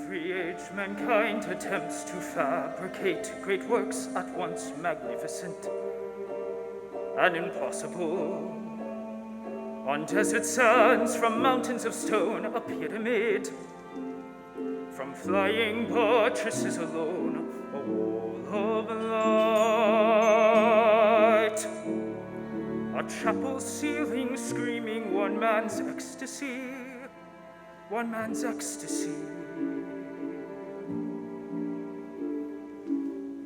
every age mankind attempts to fabricate great works at once magnificent and impossible. On desert sands, from mountains of stone, a pyramid. From flying buttresses alone, a wall of light. A chapel ceiling screaming one man's ecstasy, one man's ecstasy.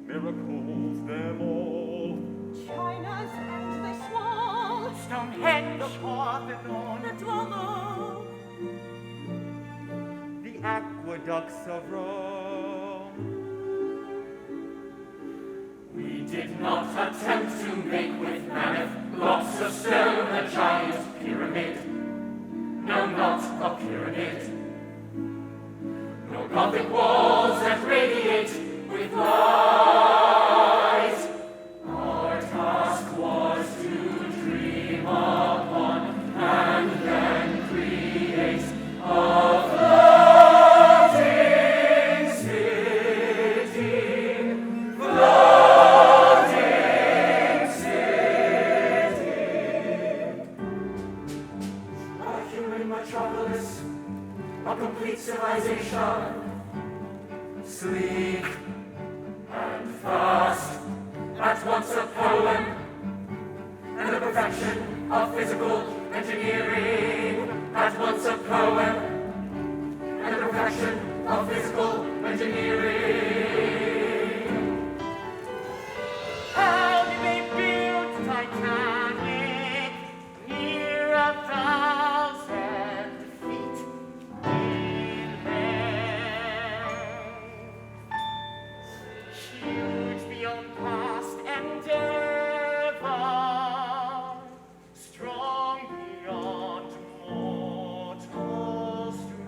Miracles them all. China's and the small, Stonehenge, the Parthenon, the Duomo, the aqueducts of Rome. We did not attempt to make with mammoth blocks of stone a giant pyramid. No, not a pyramid. No Gothic walls that radiate with light. Our task was to dream upon and then create a floating city. Floating city. A human metropolis, a complete civilization. Sleek and fast, at once a poem and the perfection of physical engineering. At once a poem and the perfection of physical engineering. How did they build Titanic near 1,000 feet in length? Huge beyond past endeavor, strong beyond mortal strength.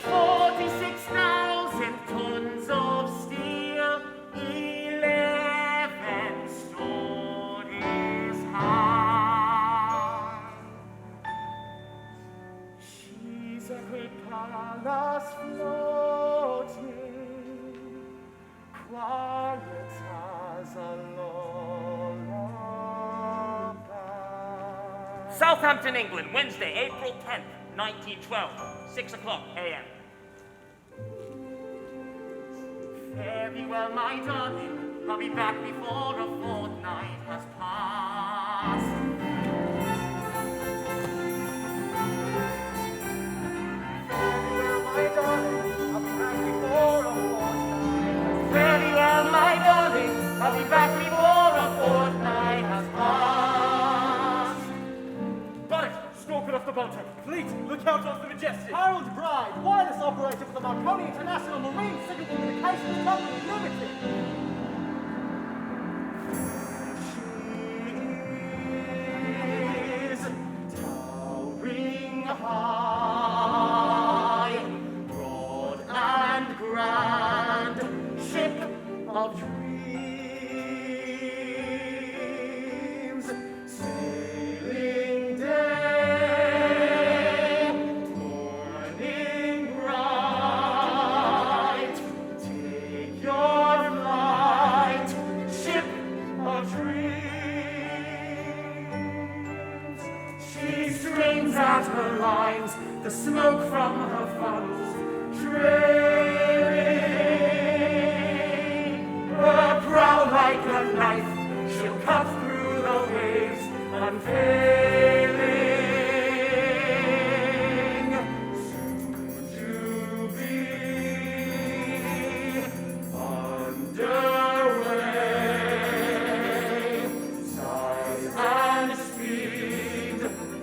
46,000 tons of steel, 11 stories high. She's a great palace floating, quiet as a lullaby. Southampton, England, Wednesday, April 10th, 1912, 6 o'clock a.m. Very well, my darling, I'll be back before a fortnight has passed. Very well, my darling, I'll be back before a fortnight. Very well, my darling, I'll be back before a fortnight has passed. Got it! Stalking off the bottom. Fleet, look out off the Majestic. Harold Bride, wireless operator for the Marconi International Marine Signal Communications Company Limited. Is towering high, broad and grand, ship of dreams, sailing day, morning bright. Take your flight, ship of dreams. She strains at her lines, the smoke from her funnels trailing. Her prow like a knife, she'll cut through the waves, unfailing. Soon to be underway. Size and speed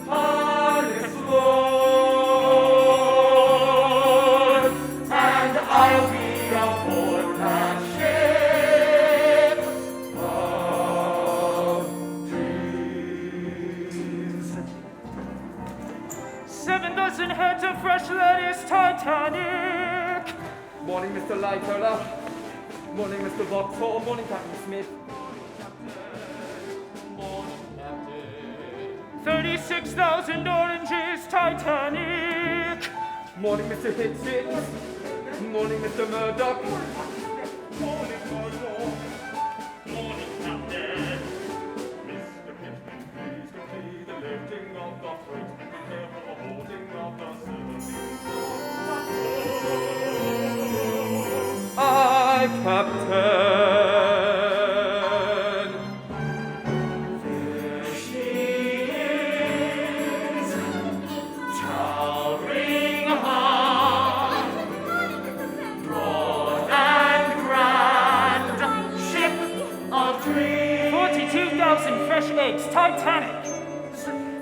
unexplored, and I'll be aboard that ship of dreams. 7 dozen heads of fresh lettuce, Titanic. Morning, Mr. Lightoller. Morning, Mr. Vauxhall. Morning, Captain Smith. 36,000 oranges, Titanic. Morning, Mr. Hitchens. Morning, Mr. Murdoch. Morning, Murdoch. Morning, Captain. Mr. Pittman, please complete the lifting of the freight and prepare for the holding of the service. Aye, Captain. There she is, towering high, broad and grand, ship of dreams. 42,000 fresh eggs, Titanic.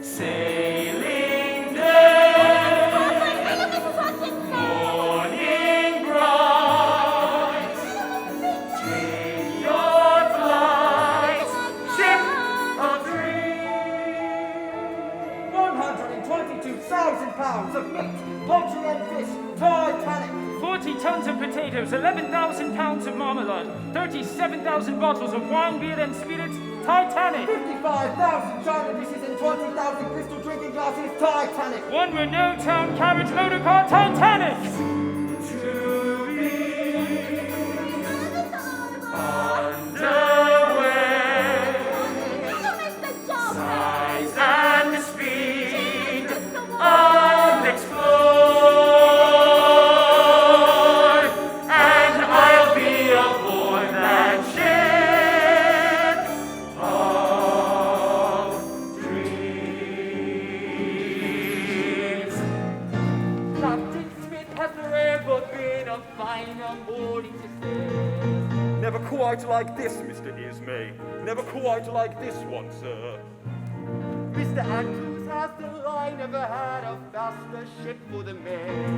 Sailing down, morning bright, take your flight, ship of dreams. 122,000 pounds of meat, poultry and fish, Titanic. 40 tons of potatoes, 11,000 pounds of marmalade, 37,000 bottles of wine, beer, and spirits, Titanic. 55,000 china dishes and 20,000 crystal drinking glasses, Titanic. One Renault Town carriage motor car, Titanic. Underway, size and speed, unexplored, and I'll be aboard that ship of dreams. Captain Smith has forever been a fine young boy to say. Never quite like this, Mr. Ismay. Never quite like this one, sir. Mr. Andrews has the line, never had a faster ship for the mail.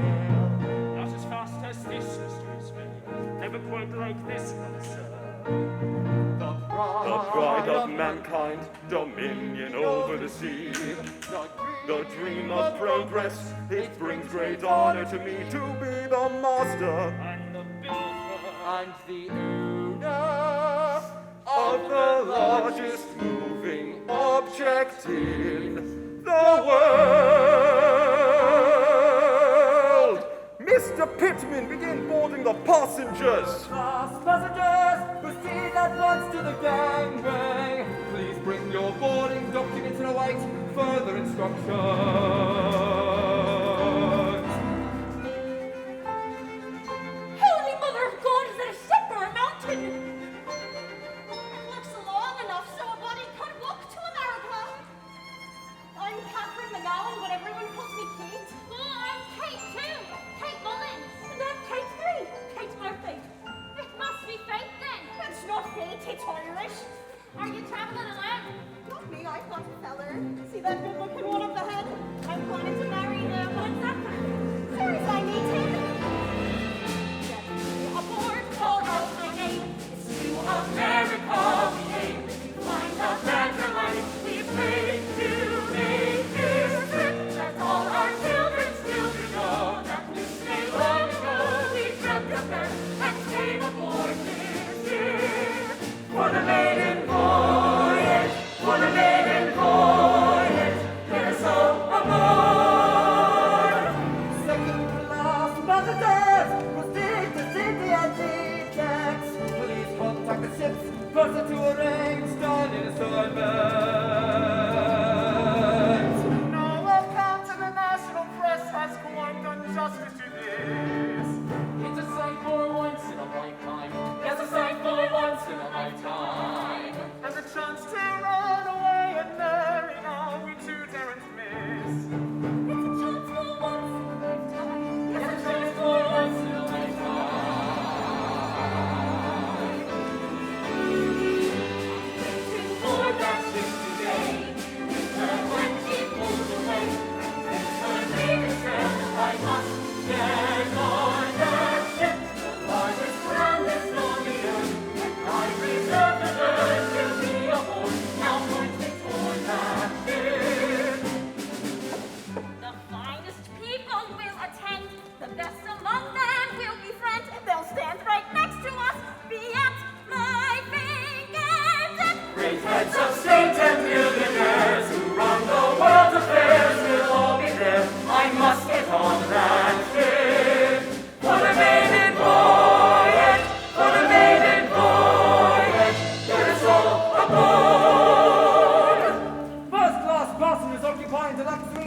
Not as fast as this, Mr. Ismay. Never quite like this one, sir. The The pride of mankind, dominion over the sea. The dream of progress, it brings great honor to me to be the master And the builder. and the owner of the largest moving object in the world. Mr. Pittman, begin boarding the passengers. Fast passengers, proceed at once to the gangway. Please bring your boarding documents and await further instructions. Holy Mother of God, is it a ship or a mountain? It looks long enough so a body could walk to America. I'm Catherine McGowan, but everyone calls me Kate. Well, I'm Kate too. Kate Mullins. And I'm Kate 3. Kate Murphy. It must be fate then. It's not fate, it's Irish. Are you traveling alone? Not me, I've got a feller. See that good looking one up ahead? I'm planning to marry him. What's that? Soon as I meet him. Get me aboard, call out my name. It's to America we aim. Find a better life we pray to make this trip. Let all our children's children know that this day long ago we dreamt of her and came aboard this ship. For the maiden voyage, for the maiden voyage,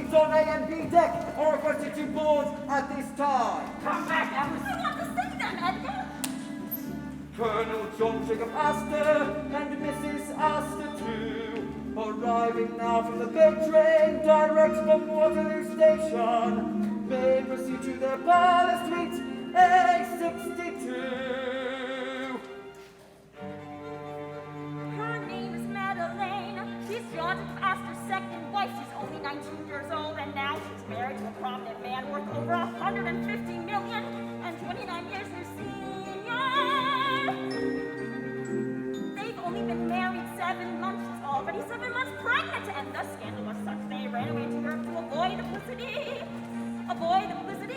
suites on A and B deck are requested to board at this time. Come back, Alice. I want to see them, Edgar. Colonel John Jacob Astor and Mrs. Astor too, arriving now from the big train direct from Waterloo Station, may proceed to their palace suite A62. Her name is Madeleine. She's John Jacob Astor's second wife. She's only 19 years old, and now she's married to a prominent man worth over $150 million and 29 years her senior. They've only been married 7 months. She's already 7 months pregnant, and the scandal was such they ran away to Europe to avoid publicity. Avoid publicity.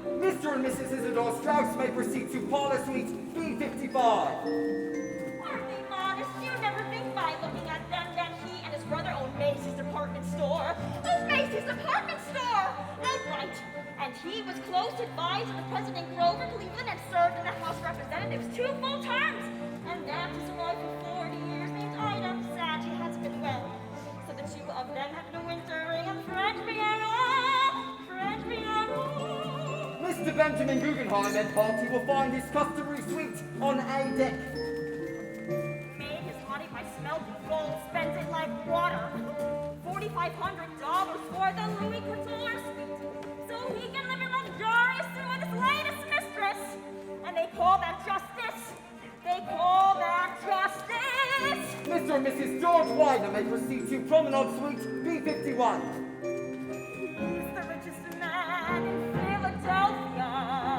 Mr. and Mrs. Isidore Strauss may proceed to parlor suite B55. Aren't they modest? You never think by looking at them that he and his brother own Macy's department store. Oh, Macy's department store! Outright. And he was close advisor to President Grover Cleveland and served in the House of Representatives 2 full terms. And now she's alive for 40 years, named Ida. Sad she hasn't been well. So the 2 of them have been wintering in French Piano. French Piano. Mr. Benjamin Guggenheim and party will find his customary suite on A deck. Made his money by smelting gold, spent it like water. $4,500 for the Louis Couture suite, so he can live in luxuriously with his latest mistress. And they call that justice. They call that justice. Mr. and Mrs. George Widener may proceed to Promenade Suite B51. He's the richest man in Philadelphia.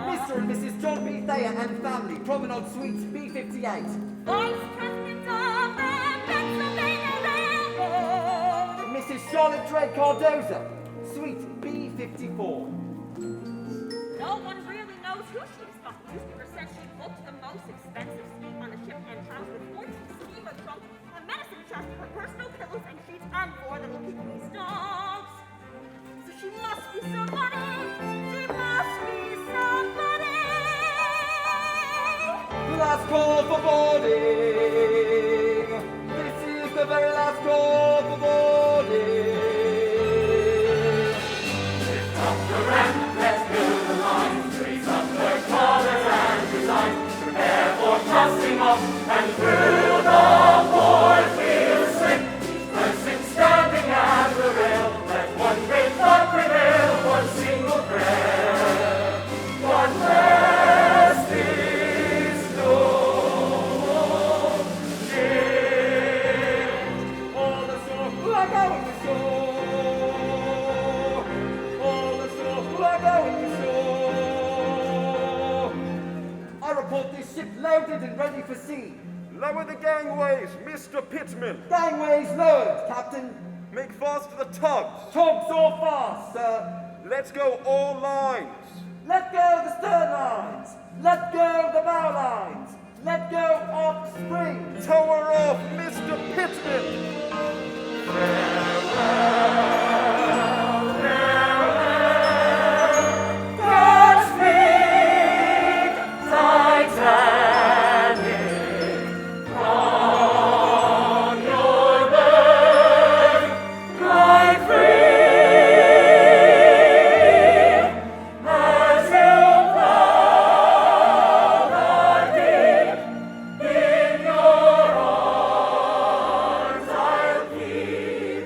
Mr. and Mrs. John B. Thayer and family, Promenade Suite B58. Vice President of the Pennsylvania Railroad. Mrs. Charlotte Drake Cardoza, Suite B54. No one really knows who she is, but the newspaper said she booked the most expensive suite on the ship and comes with 14 steamer trunks, a medicine chest, her personal pillows and sheets, and 4 little Pekingese dogs. So she must be somebody. She must be somebody. Last call for boarding. This is the very last call for boarding. Lift up the ramp, let's build the line. Raise up the colors and design. Prepare for tossing off and through the board we'll swing. Each person standing at the rail. Let one great thought prevail. One single prayer. One rest is no shift. All the shore, who are going to shore? All the shore, who are going to shore? I report this ship loaded and ready for sea. Lower the gangways, Mr. Pittman. Gangways lowered, Captain. Make fast to the tugs. Tugs all fast, sir. Let's go all lines. Let go the stern lines. Let go the bow lines. Let go off spring. Tow her off, Mr. Pittman. Godspeed, Titanic, on your berth, glide free, as you proud are deep, in your arms I'll keep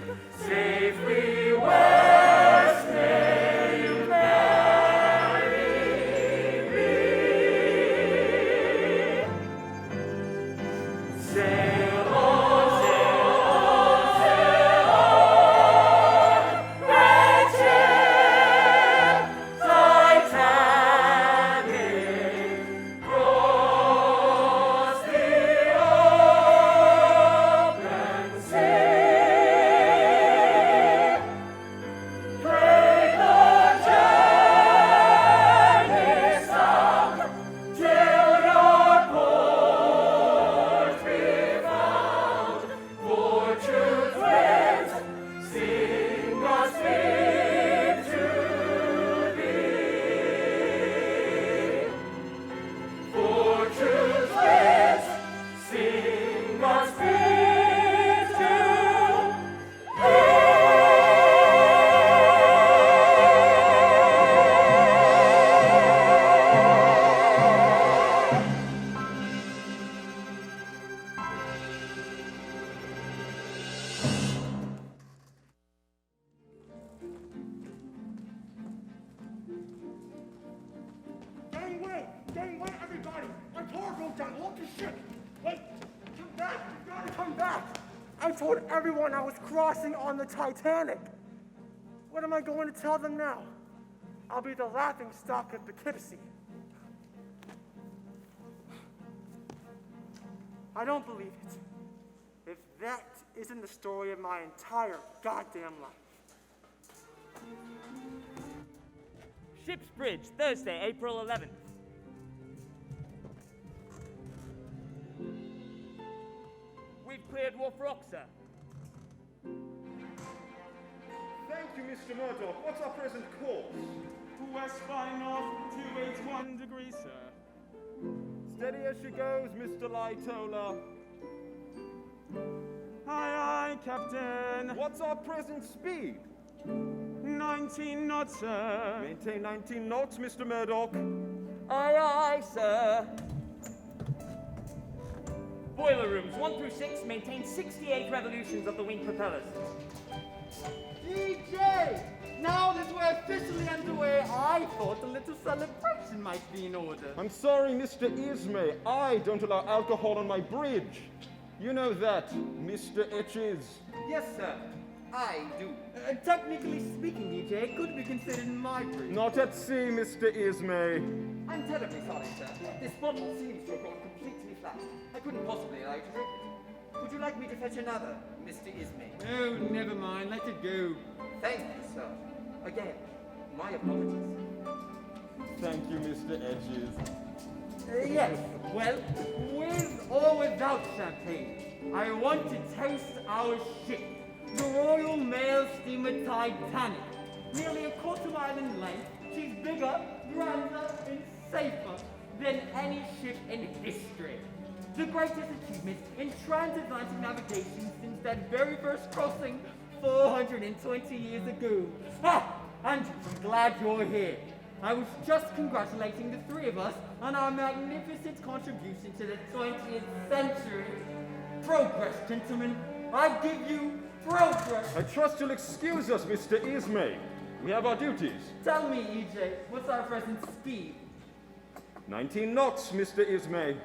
I told everyone I was crossing on the Titanic. What am I going to tell them now? I'll be the laughing stock of Poughkeepsie. I don't believe it. If that isn't the story of my entire goddamn life. Ship's Bridge, Thursday, April 11th. We've cleared Wharf Rock, sir. Thank you, Mr. Murdoch. What's our present course? West by north, 281 degrees, sir. Steady as she goes, Mr. Lightoller. Aye, aye, Captain. What's our present speed? 19 knots, sir. Maintain 19 knots, Mr. Murdoch. Aye, aye, sir. Boiler rooms 1 through 6 maintain 68 revolutions of the wing propellers. DJ! Now that we're officially underway, I thought a little celebration might be in order. I'm sorry, Mr. Ismay. I don't allow alcohol on my bridge. You know that, Mr. Etches. Yes, sir. I do. Technically speaking, DJ, it could be considered my bridge. Not at sea, Mr. Ismay. I'm terribly sorry, sir. This bottle seems to have gone completely flat. I couldn't possibly allow you to drink it. Would you like me to fetch another, Mr. Ismay? Oh, never mind. Let it go. Thank you, sir. Again, my apologies. Thank you, Mr. Etches. Yes, well, with or without champagne, I want to toast our ship, the Royal Mail Steamer Titanic. Nearly a quarter-mile in length, she's bigger, grander, and safer than any ship in history. The greatest achievement in transatlantic navigation since that very first crossing 420 years ago. Ah, Andrew, I'm glad you're here. I was just congratulating the three of us on our magnificent contribution to the 20th century. Progress, gentlemen. I give you progress. I trust you'll excuse us, Mr. Ismay. We have our duties. Tell me, EJ, what's our present speed? 19 knots, Mr. Ismay.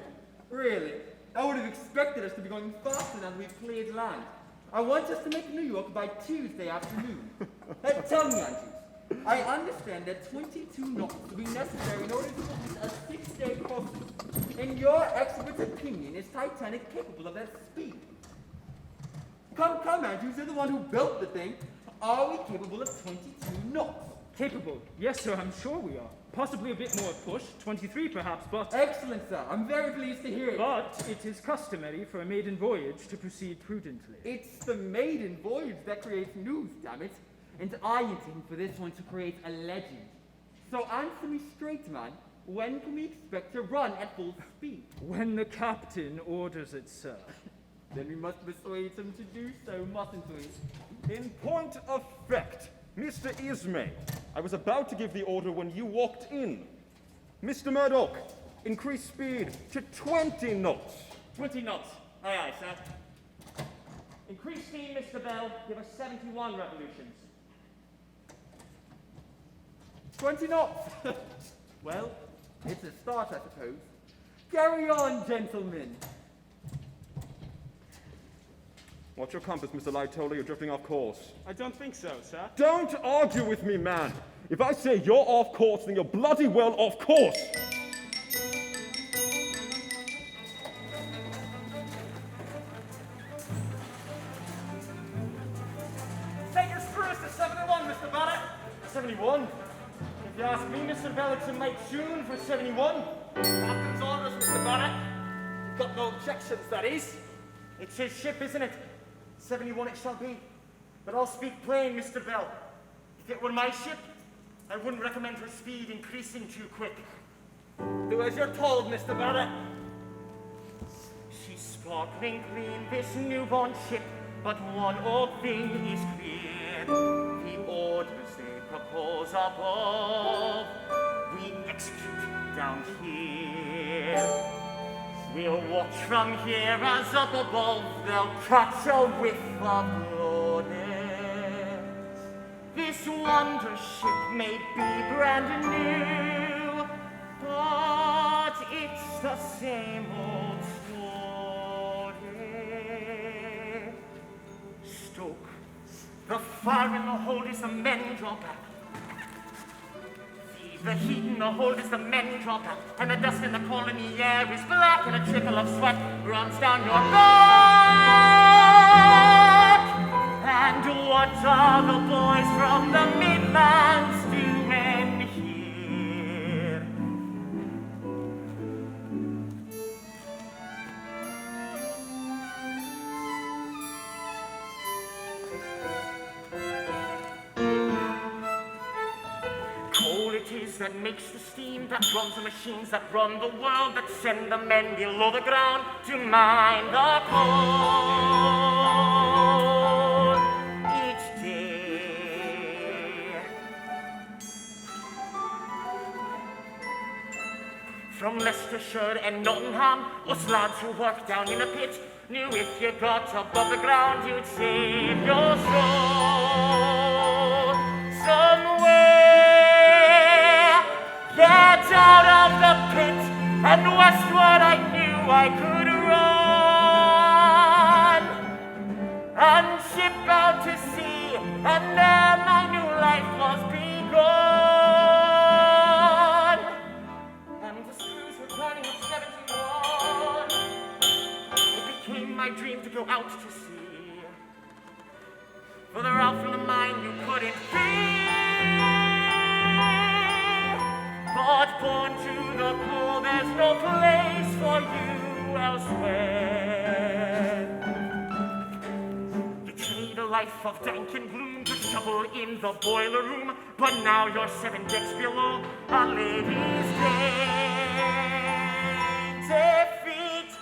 Really? I would have expected us to be going faster than we've cleared land. I want us to make New York by Tuesday afternoon. Tell me, Andrew. I understand that 22 knots will be necessary in order to complete a 6-day crossing. In your expert opinion, is Titanic capable of that speed? Come, Andrews, you're the one who built the thing. Are we capable of 22 knots? Capable? Yes, sir, I'm sure we are. Possibly a bit more push, 23 perhaps, but... Excellent, sir. I'm very pleased to hear it. But it is customary for a maiden voyage to proceed prudently. It's the maiden voyage that creates news, damn it. And I intend for this one to create a legend. So answer me straight, man. When can we expect to run at full speed? When the captain orders it, sir. Then we must persuade him to do so, mustn't we? In point of fact, Mr. Ismay, I was about to give the order when you walked in. Mr. Murdoch, increase speed to 20 knots. 20 knots. Aye, aye, sir. Increase steam, Mr. Bell. Give us 71 revolutions. 20 knots. Well, it's a start, I suppose. Carry on, gentlemen. Watch your compass, Mr. Lightoller. You're drifting off course. I don't think so, sir. Don't argue with me, man. If I say you're off course, then you're bloody well off course. Take us through us to 71, Mr. Barrett. 71? If you ask me, Mr. Bell, it's a late tune for 71. Captain's orders, Mr. Barrett. Got no objections, that is. It's his ship, isn't it? 71 it shall be. But I'll speak plain, Mr. Bell. If it were my ship, I wouldn't recommend her speed increasing too quick. Do as you're told, Mr. Barrett. She's sparkling clean, this newborn ship, but one old thing is clear. The orders they propose above, we execute down here. We'll watch from here as up above they'll catch a whiff of glory. This wonder ship may be brand new, but it's the same old story. The fire in the hold is the men draw back. The heat in the hold is the men draw back. And the dust in the colony air is black. And a trickle of sweat runs down your back. And what are the boys from the Midlands doing here? Coal it is that makes the steam that runs the machines that run the world, that send the men below the ground to mine the coal each day. From Leicestershire and Nottingham, us lads who work down in the pit knew if you got above the ground you'd save your soul. Somewhere, get out of the pit, and westward I knew I could run, and ship out to sea, and there my new life was begun. And the screws were turning at 71. It became my dream to go out to sea. Further out from the mine you couldn't be. But born to the coal, there's no place for you elsewhere. You trade a life of dank and gloom to shovel in the boiler room, but now you're 7 decks below a lady's dainty feet.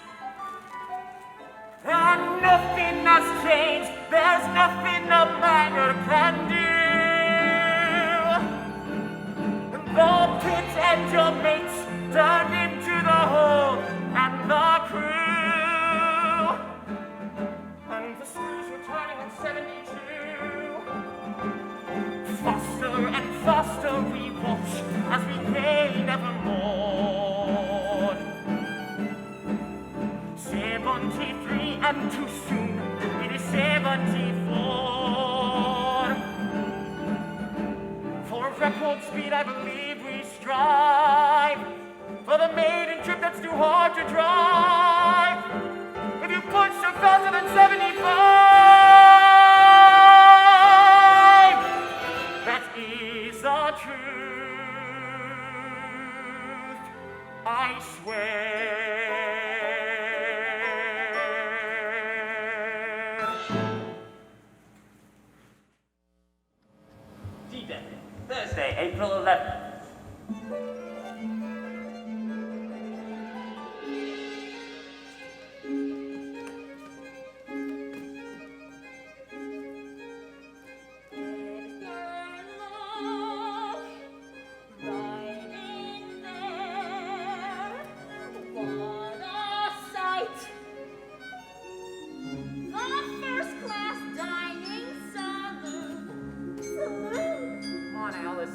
And nothing has changed, there's nothing a miner can do. The pit and your mates turned into the hole and the crew. And the screws were turning in 72. Faster and faster we watch as we gain evermore. 73 and too soon it is 74. For record speed I believe we strive, for the maiden trip that's too hard to drive. If you push so faster than 75, that is the truth, I swear. D-Day, Thursday, April 11th.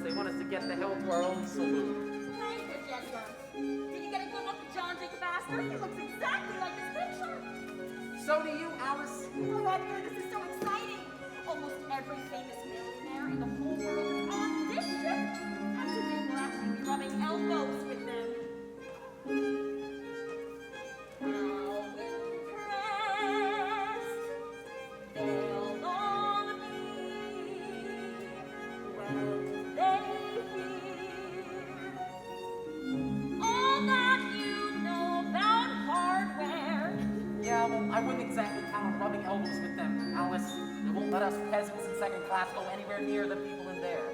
They want us to get the hell to our own saloon. Language, Edgar. Did you get a good look at John Jacob Astor? He looks exactly like his picture. So do you, Alice. Oh, Edgar, this is so exciting. Almost every famous millionaire in the whole world is on this ship. And today we'll actually be rubbing elbows with them. How impressed they'll all be when they hear all that you know about hardware. Yeah, well, I wouldn't exactly count on rubbing elbows with them, Alice. They won't let us peasants in second class go anywhere near the people in there.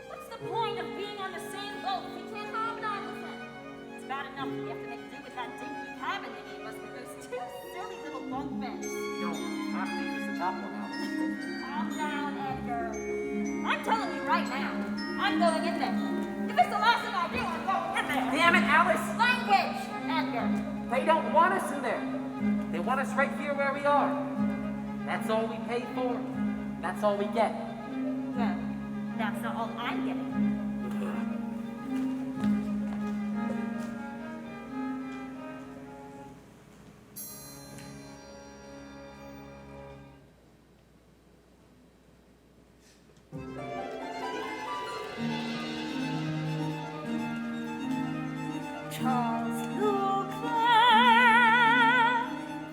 What's the point of being on the same boat if we can't hobnob with them? It's bad enough we have to make do with that dinky cabin they gave us with those 2 silly little bunk beds. You don't have to use the top one, Alice. Calm down, Edgar. I'm telling you right now, I'm going in there. If it's the last thing I do, I'm going in there. Damn it, Alice! Language, Edgar. They don't want us in there. They want us right here where we are. That's all we pay for. That's all we get. Well, that's not all I'm getting. Because look there,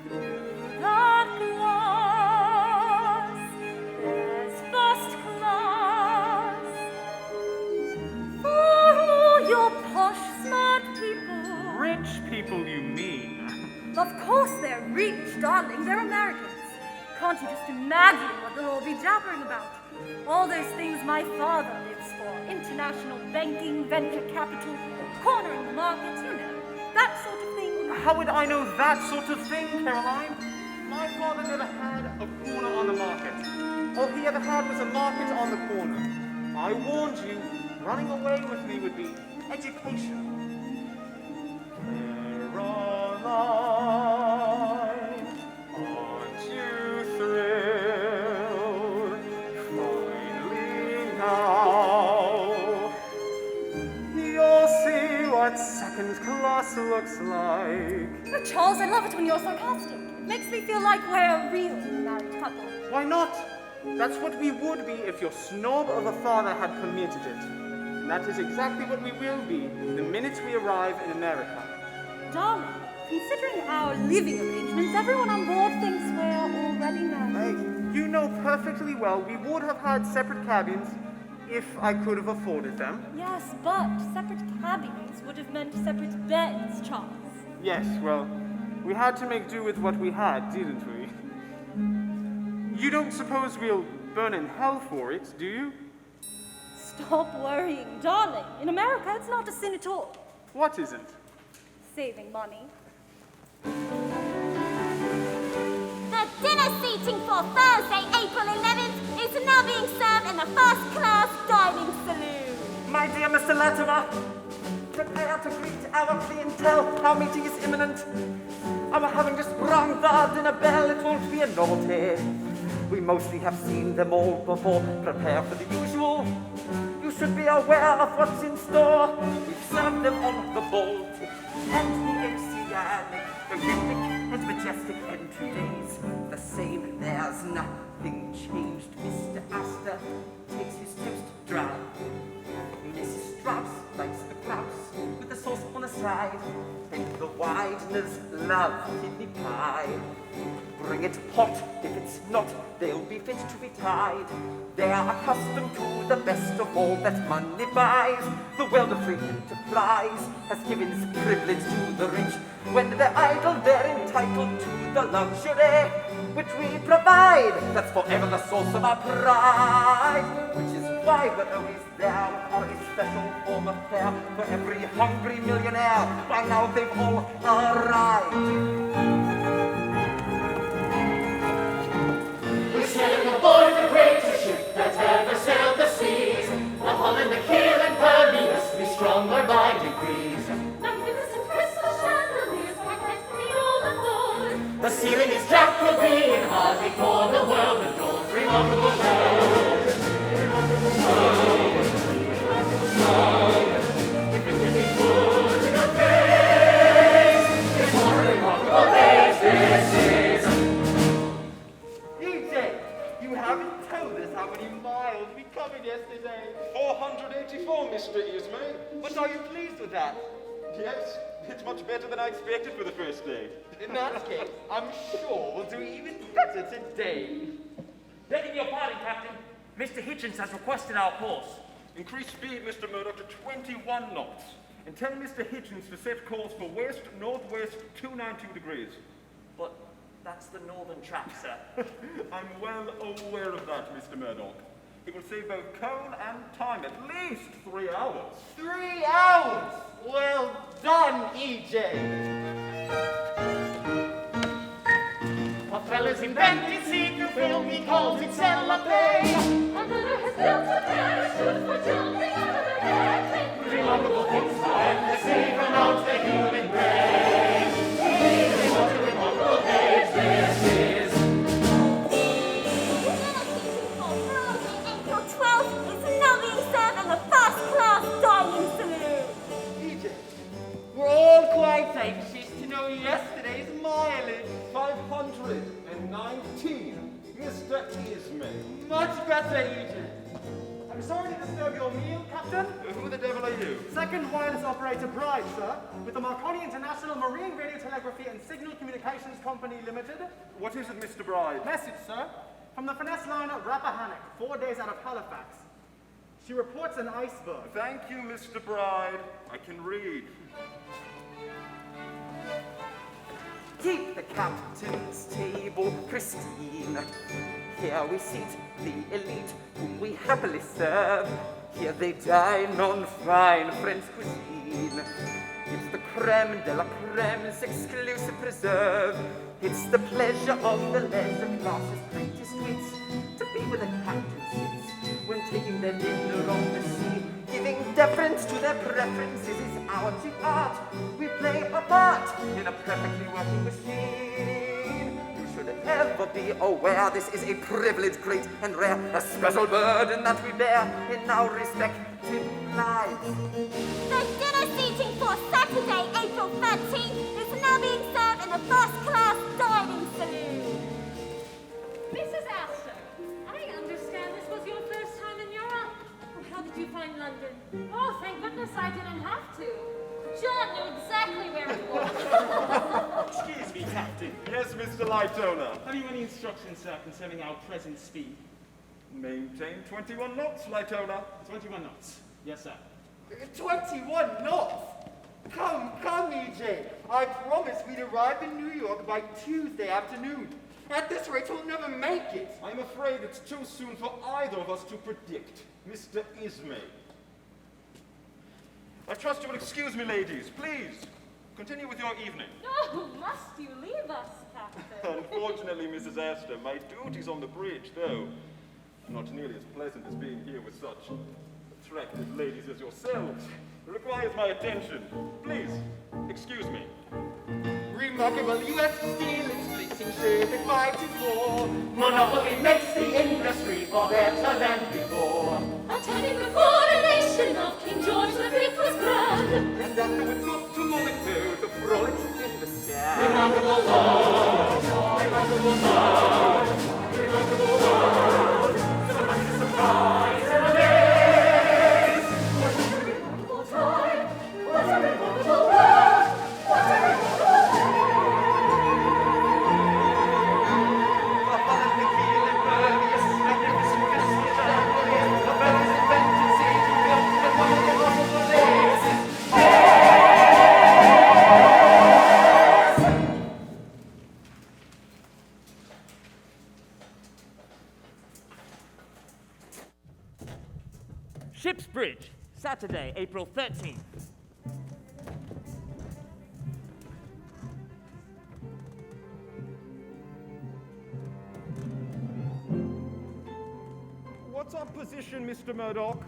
through that glass, there's first class. For all your posh, smart people. Rich people, you mean? Of course they're rich, darling. They're Americans. Can't you just imagine what they'll all be jabbering about? All those things my father lives for. International banking, venture capital, cornering the markets, you know. That sort of thing. How would I know that sort of thing, Caroline? My father never had a corner on the market. All he ever had was a market on the corner. I warned you, running away with me would be education. Caroline, aren't you thrilled? Finally now, you'll see what second class looks like. Oh, Charles, I love it when you're sarcastic. It makes me feel like we're a real married couple. Why not? That's what we would be if your snob of a father had permitted it. And that is exactly what we will be the minute we arrive in America. Darling, considering our living arrangements, everyone on board thinks we're already married. Hey, you know perfectly well we would have had separate cabins if I could have afforded them. Yes, but separate cabins would have meant separate beds, Charles. Yes, well, we had to make do with what we had, didn't we? You don't suppose we'll burn in hell for it, do you? Stop worrying, darling. In America, it's not a sin at all. What isn't? Saving money. The dinner seating for Thursday, April 11th is now being served in the first-class dining saloon. My dear Mr. Latimer, prepare to greet our clientele. Our meeting is imminent. Our having just rung the dinner bell, it won't be a novelty. We mostly have seen them all before. Prepare for the usual. You should be aware of what's in store. We've served them on the bold and the oceanic, the rhythmic and majestic entries. The same, there's nothing changed. Mr. Astor takes his toast dry. Mrs. Strauss likes the crabs with the sauce on the side. And the Wideners love kidney pie. Bring it hot, if it's not, they'll be fit to be tied. They are accustomed to the best of all that money buys. The world of free enterprise has given this privilege to the rich. When they're idle, they're entitled to the luxury which we provide. That's forever the source of our pride, which is why we're always there with a special form of fare for every hungry millionaire. By now they've all arrived. We're sailing aboard the greatest ship that ever sailed the seas. The hull and the keel imperviously stronger by degrees. Magnificent crystal chandeliers, magnets for all the floors. The ceiling is Jacobean, hardly for the world adores. Remarkable world. If it can be put in a face, it's more remarkable place this is. EJ, you haven't told us how many miles we covered yesterday. 484, Mr. Ismay. But are you pleased with that? Yes, it's much better than I expected for the first day. In that case, I'm sure we'll do even better today. Begging your pardon, Captain. Mr. Hitchens has requested our course. Increase speed, Mr. Murdoch, to 21 knots. And tell Mr. Hitchens to set course for west-northwest 292 degrees. But that's the northern track, sir. I'm well aware of that, Mr. Murdoch. It will save both coal and time, at least 3 hours. 3 hours! Well done, EJ! A fella's invented secret film, he calls it cellophane. Another has built a parachute for jumping out of an airplane. Remarkable things when they savor out the human brain. What a remarkable age this is. The dinner seating for Thursday, April 12th is now being served in the first-class dining saloon. EJ, we're all quite anxious to know yesterday's mileage. 519, Mr. Ismay. Much better, EJ. I'm sorry to disturb your meal, Captain. Who the devil are you? Second wireless operator Bride, sir, with the Marconi International Marine Radio Telegraphy and Signal Communications Company Limited. What is it, Mr. Bride? Message, sir, from the finesse liner Rappahannock, 4 days out of Halifax. She reports an iceberg. Thank you, Mr. Bride. I can read. Keep the captain's table pristine. Here we seat the elite whom we happily serve. Here they dine on fine French cuisine. It's the creme de la creme's exclusive preserve. It's the pleasure of the leisure class's greatest wits to be where the captain sits when taking their dinner on the sea. Giving deference to their preferences is our chief art. We play a part in a perfectly working machine. You should ever be aware this is a privilege great and rare, a special burden that we bear in our respective lives. The dinner seating for Saturday, April 13th is now being served in the first-class dining saloon. Mrs. Astor, I understand this was your first time in Europe. How did you find London? Oh, thank goodness I didn't have to. John knew exactly where it was. Excuse me, Captain. Yes, Mr. Lightoner. Have you any instructions, sir, concerning our present speed? Maintain 21 knots, Lightoner. 21 knots. Yes, sir. 21 knots? Come, EJ. I promise we'd arrive in New York by Tuesday afternoon. At this rate, we'll never make it. I'm afraid it's too soon for either of us to predict. Mr. Ismay. I trust you will excuse me, ladies. Please, continue with your evening. Oh, must you leave us, Captain? Unfortunately, Mrs. Astor, my duties on the bridge, though not nearly as pleasant as being here with such attractive ladies as yourselves, requires my attention. Please, excuse me. Remarkable U.S. steel is fleecing ship at 524. Monopoly makes the industry far better than before. Attending the coronation of King George V was grand. And afterwards off to Monaco to frolic in the sand. Remarkable world, remarkable world, remarkable world. So much to surprise and amaze. What a remarkable time, what a remarkable world, what a remarkable Ship's Bridge, Saturday, April 13th. What's our position, Mr. Murdoch?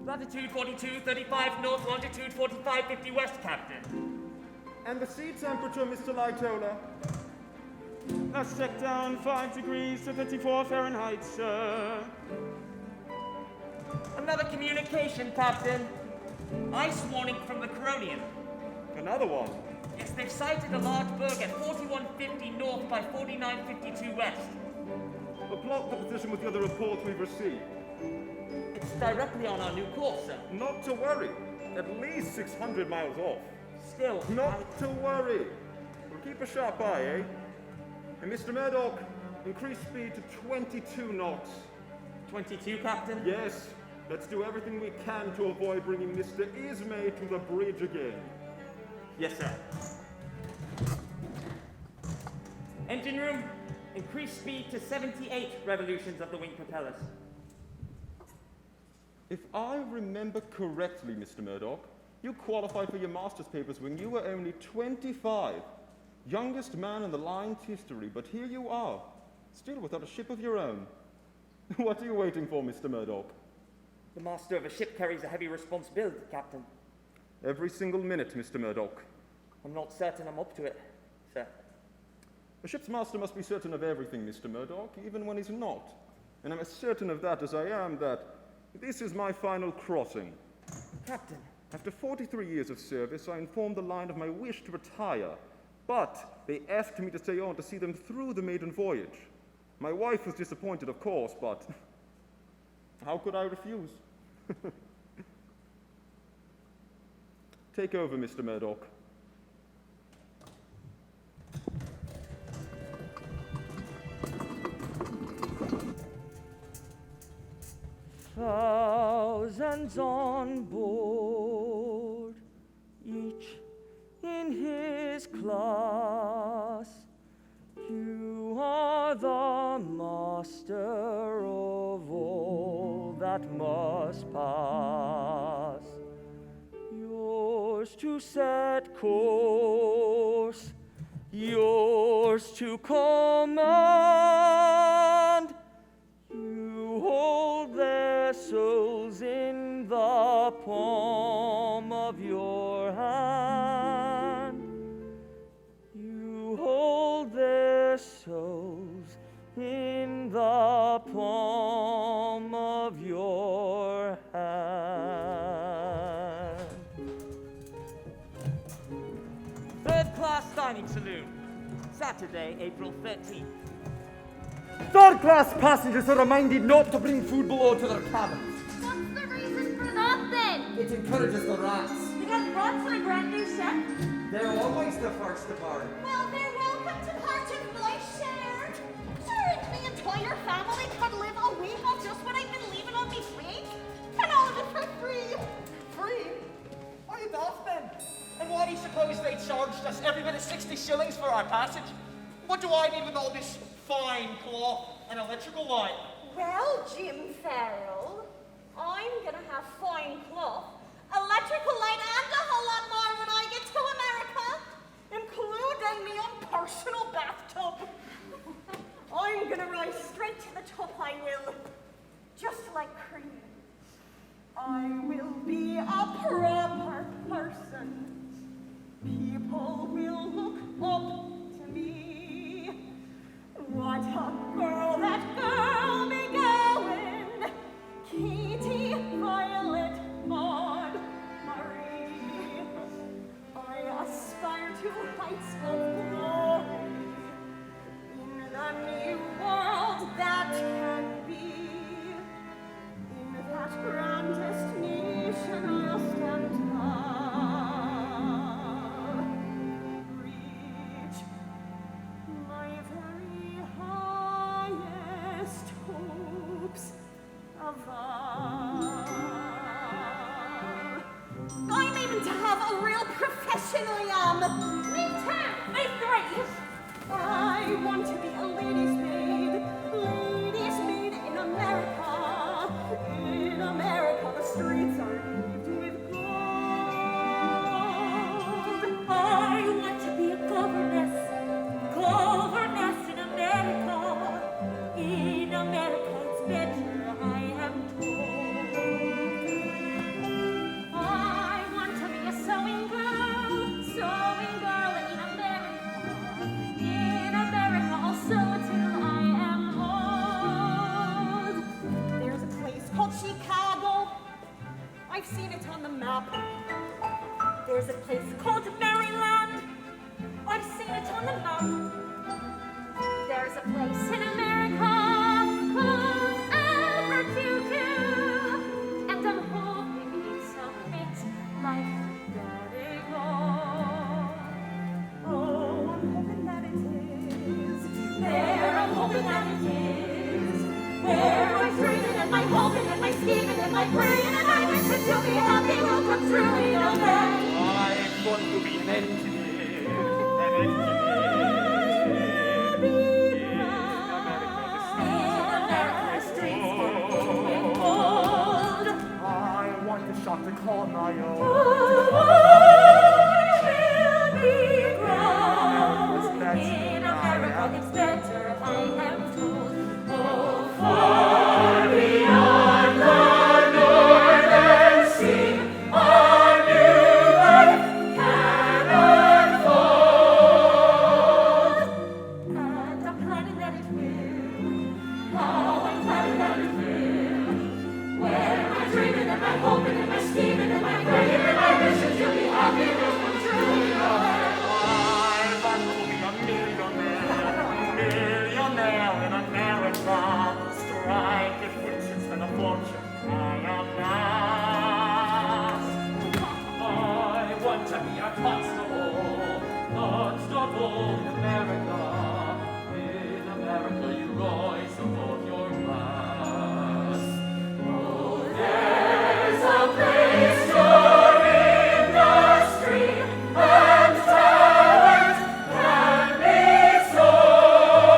Latitude 42, 35 north, longitude 45, 50 west, Captain. And the sea temperature, Mr. Lightoner? Let's check down 5 degrees to 34 Fahrenheit, sir. Another communication, Captain. Ice warning from the Caronian. Another one. Yes, they've sighted a large berg at 4150 north by 4952 west. Plot the position with the other reports we've received. It's directly on our new course, sir. Not to worry. At least 600 miles off. Still, Not to worry. We'll keep a sharp eye, eh? And Mr. Murdoch, increase speed to 22 knots. 22, Captain? Yes, let's do everything we can to avoid bringing Mr. Ismay to the bridge again. Yes, sir. Engine room, increase speed to 78 revolutions of the wing propellers. If I remember correctly, Mr. Murdoch, you qualified for your master's papers when you were only 25. Youngest man in the line's history, but here you are, still without a ship of your own. What are you waiting for, Mr. Murdoch? The master of a ship carries a heavy responsibility, Captain. Every single minute, Mr. Murdoch. I'm not certain I'm up to it, sir. A ship's master must be certain of everything, Mr. Murdoch, even when he's not. And I'm as certain of that as I am that this is my final crossing. Captain. After 43 years of service, I informed the line of my wish to retire, but they asked me to stay on to see them through the maiden voyage. My wife was disappointed, of course, but How could I refuse? Take over, Mr. Murdoch. Thousands on board, each in his class. You are the master of all that must pass. Yours to set course, yours to command. You hold their souls in the palm of your hand. You hold their souls in the palm of your hand. Third class dining saloon, Saturday, April 13th. Third-class passengers are reminded not to bring food below to their cabins. What's the reason for that then? It encourages the rats. We got rats and a brand new chef. They're always the first to burn. Well, they're welcome to part of my share. Sure, if the entire family could live a week off just what I've been leaving on me plate, and all of it for free. Free? Are you daft then? And why do you suppose they charged us every bit of 60 shillings for our passage? What do I need with all this fine cloth and electrical light? Well, Jim Farrell, I'm gonna have fine cloth, electrical light, and a whole lot more when I get to America, including me own personal bathtub. I'm gonna rise straight to the top, I will, just like cream. I will be a proper person. People will look up to me. What a girl, that girl be going. Katie, Violet, Maud, Marie. I aspire to heights of glory in the new world that can be. In that grandest nation I'll stand tall. Reach my very highest hopes of all. I'm aiming to have a real profession, I am. Me too, me three. I want to be a lady's maid in America. In America, the streets are paved with gold. I want to be a governess in America. In America, it's better, I am told. I want to be a sewing girl in America. In America, I'll sew till I am old. There's a place called Chicago. I've seen it on the map. There's a place called Maryland. I've seen it on the map. There's a place in America called Albuquerque, and I'm hoping it's a bit like Rodrigo. Oh, I'm hoping that it is. There, I'm hoping that it is. Where my dreaming and my hoping and my scheming and my praying and my wishing to be happy will come true. You know that. I want to be an engineer. I want to shop the call my own. In America, it's better, I am told. Oh, Far beyond the northern sea, a new life can unfold. and I'm planning that it will. Oh, I'm planning that it will. Where am I dreaming and my hoping and my scheming and my praying and my wishing to be happy will come true. You know that. I want to be a millionaire in America. Strike if fortunes and a fortune don't you cry a mass. I want to be a constable in America. In America you rise above your class. Oh, there's a place your industry and talent can be sold.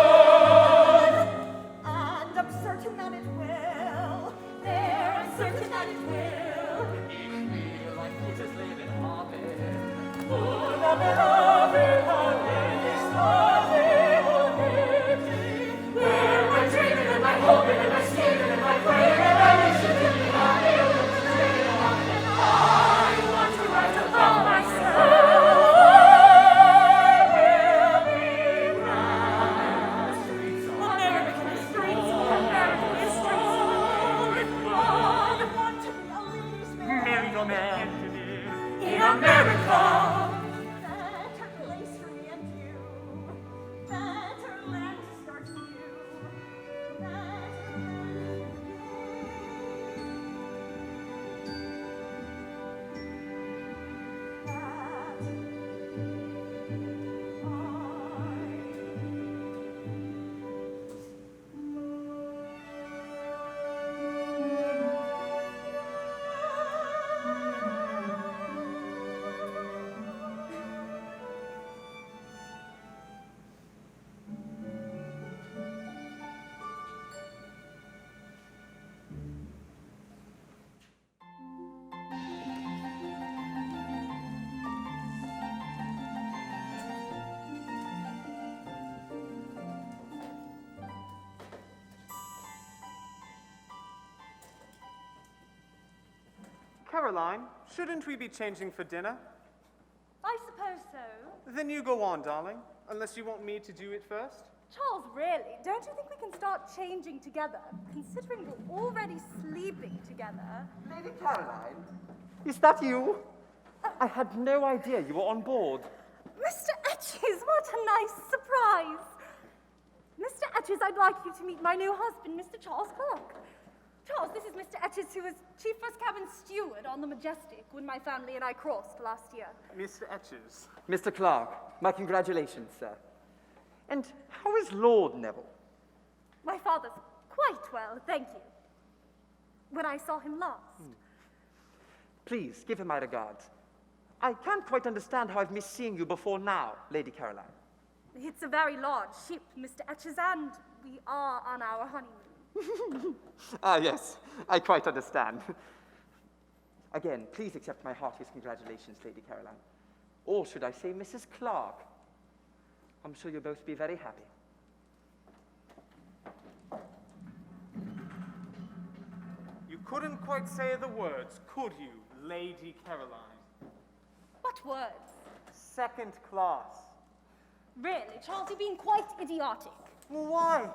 And I'm certain that it will. There, I'm certain that it will. Ich will ein gutes Leben haben. Where my dreaming and my hoping and my scheming and my praying and my wishing to be happy and I want to rise above myself. American streets, American streets. I want to be a ladies' man. In America. Better place for me and you. Better land to start new. Better land Caroline, shouldn't we be changing for dinner? I suppose so. Then you go on, darling, unless you want me to do it first. Charles, really? Don't you think we can start changing together, considering we're already sleeping together? Lady Caroline, is that you? I had no idea you were on board. Mr. Etches, what a nice surprise! Mr. Etches, I'd like you to meet my new husband, Mr. Charles Clark. Charles, this is Mr. Etches, who was chief first cabin steward on the Majestic when my family and I crossed last year. Mr. Etches. Mr. Clark, my congratulations, sir. And how is Lord Neville? My father's quite well, thank you. When I saw him last. Please, give him my regards. I can't quite understand how I've missed seeing you before now, Lady Caroline. It's a very large ship, Mr. Etches, and we are on our honeymoon. Ah, yes, I quite understand. Again, please accept my heartiest congratulations, Lady Caroline. Or should I say, Mrs. Clark? I'm sure you'll both be very happy. You couldn't quite say the words, could you, Lady Caroline? What words? Second class. Really, Charles, you're being quite idiotic. Well, why?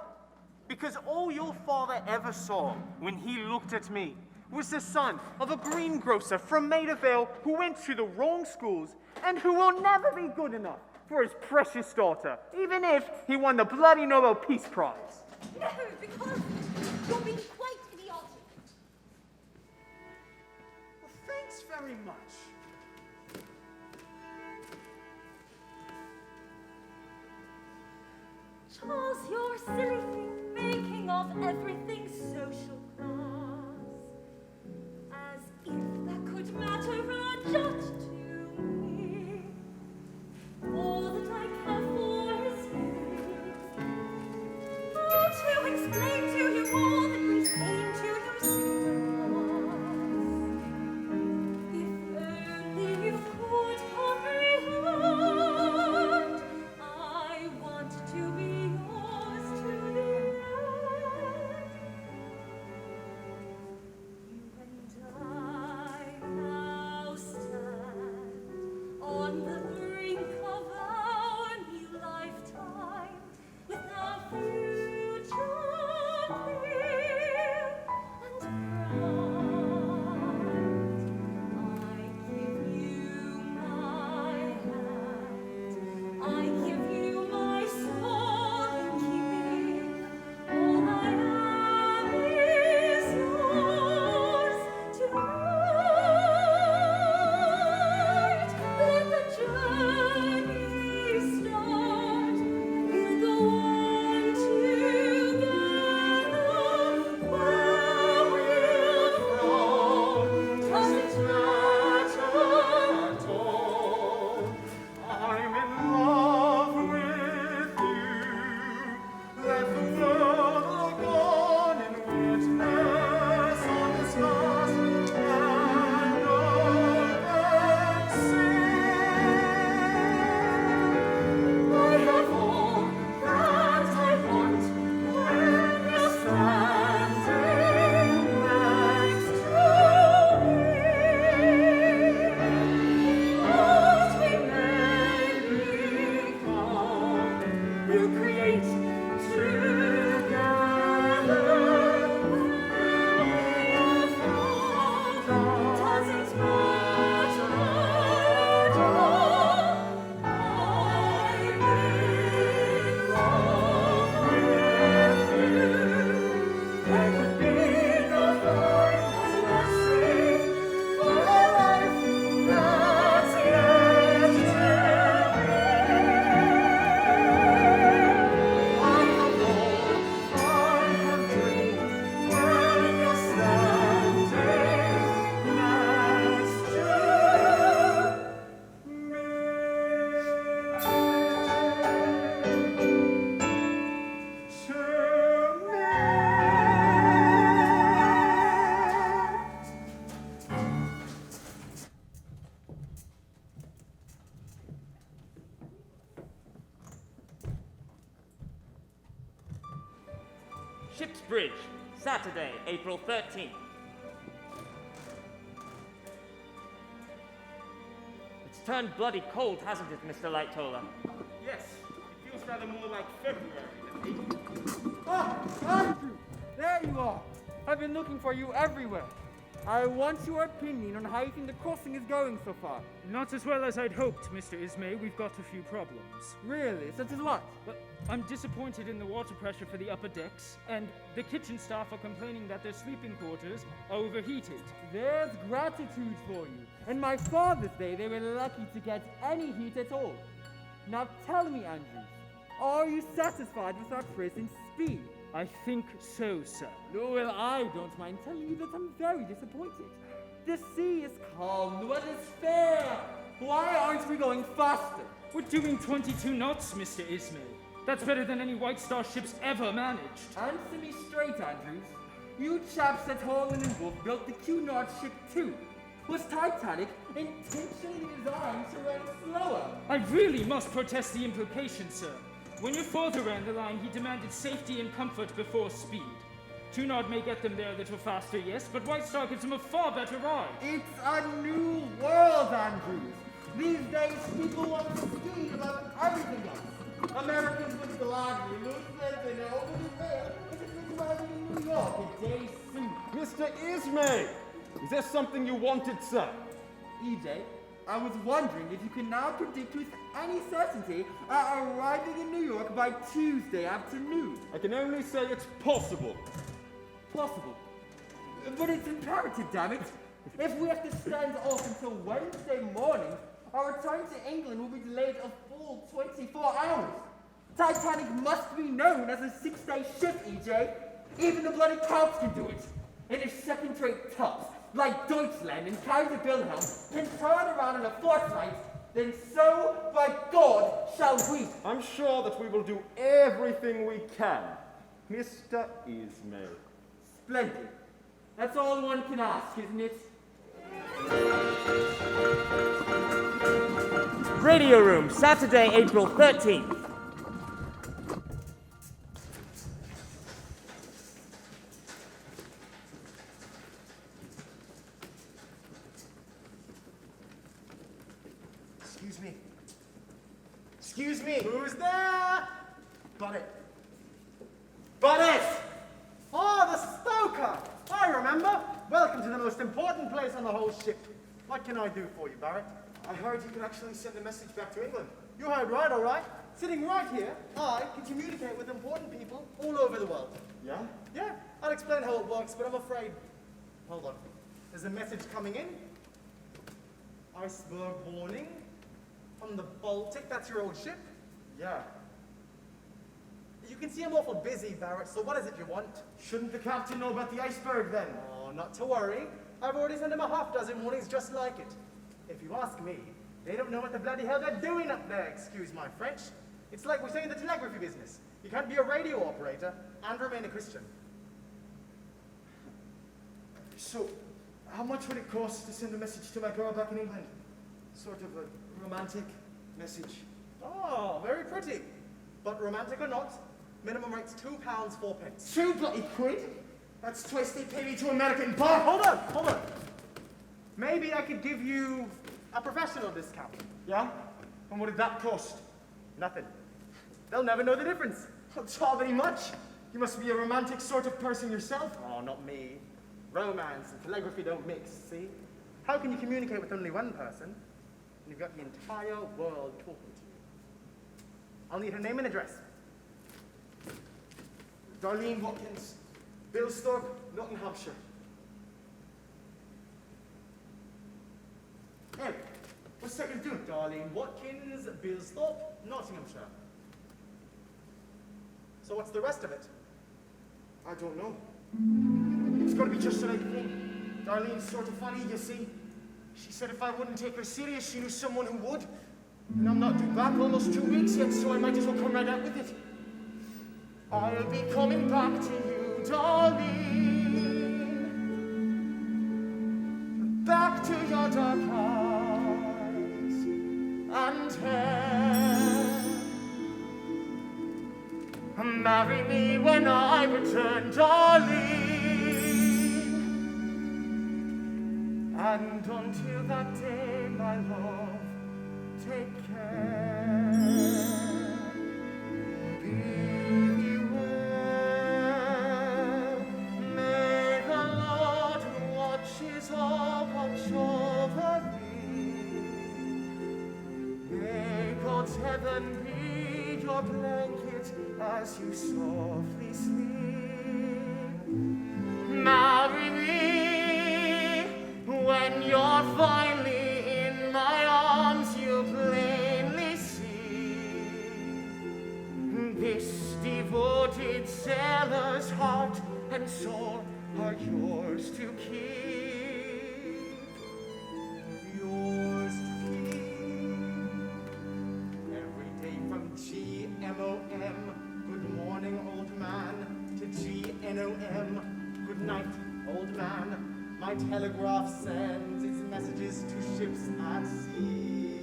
Because all your father ever saw when he looked at me was the son of a greengrocer from Maida Vale who went to the wrong schools and who will never be good enough for his precious daughter, even if he won the bloody Nobel Peace Prize. No, because you're being quite idiotic. Well, thanks very much. Charles, you're a silly thing, making of everything social class. As if that could matter a jot to me. All that I care for is you. Oh, to explain to you all that brings pain to your simple class. If only you could comprehend, I want to be yours to the end. Bridge, Saturday, April 13th. It's turned bloody cold, hasn't it, Mr. Lightoller? Yes, it feels rather more like February than April. Ah, Andrew! There you are! I've been looking for you everywhere. I want your opinion on how you think the crossing is going so far. Not as well as I'd hoped, Mr. Ismay. We've got a few problems. Really? Such as what? But I'm disappointed in the water pressure for the upper decks, and the kitchen staff are complaining that their sleeping quarters are overheated. There's gratitude for you. And my Father's Day, they were lucky to get any heat at all. Now tell me, Andrew, are you satisfied with our present speed? I think so, sir. No, well, I don't mind telling you that I'm very disappointed. The sea is calm, the weather's fair. Why aren't we going faster? We're doing 22 knots, Mr. Ismay. That's better than any White Star ships ever managed. Answer me straight, Andrews. You chaps at Holland and Wolf built the Cunard ship too. Was Titanic intentionally designed to run slower? I really must protest the implication, sir. When your father ran the line, he demanded safety and comfort before speed. Cunard may get them there a little faster, yes, but White Star gives them a far better ride. It's a new world, Andrews. These days, people want speed above everything else. Americans would gladly lose London over the rail if it was arriving in New York a day soon. Mr. Ismay! Is there something you wanted, sir? EJ, I was wondering if you can now predict with any certainty arriving in New York by Tuesday afternoon. I can only say it's possible. Possible. But it's imperative, damn it. If we have to stand off until Wednesday morning, our return to England will be delayed a full 24 hours. Titanic must be known as a 6-day ship, EJ. Even the bloody cops can do it. And if second-rate tops, like Deutschland and Kaiser Wilhelm, can turn around in a fortnight, then so, by God, shall we. I'm sure that we will do everything we can, Mr. Ismay. Splendid. That's all one can ask, isn't it? Radio Room, Saturday, April 13th. Excuse me, who's there? Bunnett. Bunnett! Oh, the stoker! I remember. Welcome to the most important place on the whole ship. What can I do for you, Barrett? I heard you could actually send a message back to England. You heard right, all right. Sitting right here, I can communicate with important people all over the world. Yeah? Yeah, I'll explain how it works, but I'm afraid... Hold on. There's a message coming in. Iceberg warning. From the Baltic, that's your old ship? Yeah. You can see I'm awful busy, Barrett, so what is it you want? Shouldn't the captain know about the iceberg then? Oh, not to worry. I've already sent him a half-dozen warnings just like it. If you ask me, they don't know what the bloody hell they're doing up there, excuse my French. It's like we're saying the telegraphy business. You can't be a radio operator and remain a Christian. So, how much would it cost to send a message to my girl back in England? Sort of a romantic message. Oh, very pretty. But romantic or not, minimum rate's £2, 4p. 2 bloody quid? That's twice they pay me to American bar. Hold on. Maybe I could give you a professional discount. Yeah? And what did that cost? Nothing. They'll never know the difference. It's hardly much. You must be a romantic sort of person yourself. Oh, not me. Romance and telegraphy don't mix, see? How can you communicate with only one person? You've got the entire world talking to you. I'll need her name and address. Darlene Watkins, Bilsthorpe, Nottinghamshire. Hey, what's that going to do? Darlene Watkins, Bilsthorpe, Nottinghamshire. So what's the rest of it? I don't know. It's got to be just the right thing. Darlene's sort of funny, you see. She said if I wouldn't take her serious, she knew someone who would. And I'm not due back almost 2 weeks yet, so I might as well come right out with it. I'll be coming back to you, darling. Back to your dark eyes and hair. Marry me when I return, darling. And until that day, my love, take care. Beware. May the Lord who watches all watch over thee. May God's heaven be your blanket as you softly sleep. Marry me when you're finally in my arms, you'll plainly see this devoted sailor's heart and soul are yours to keep. Yours to keep. Every day from GMOM, good morning, old man, to GNOM, good night, old man. My telegraph sends its messages to ships at sea,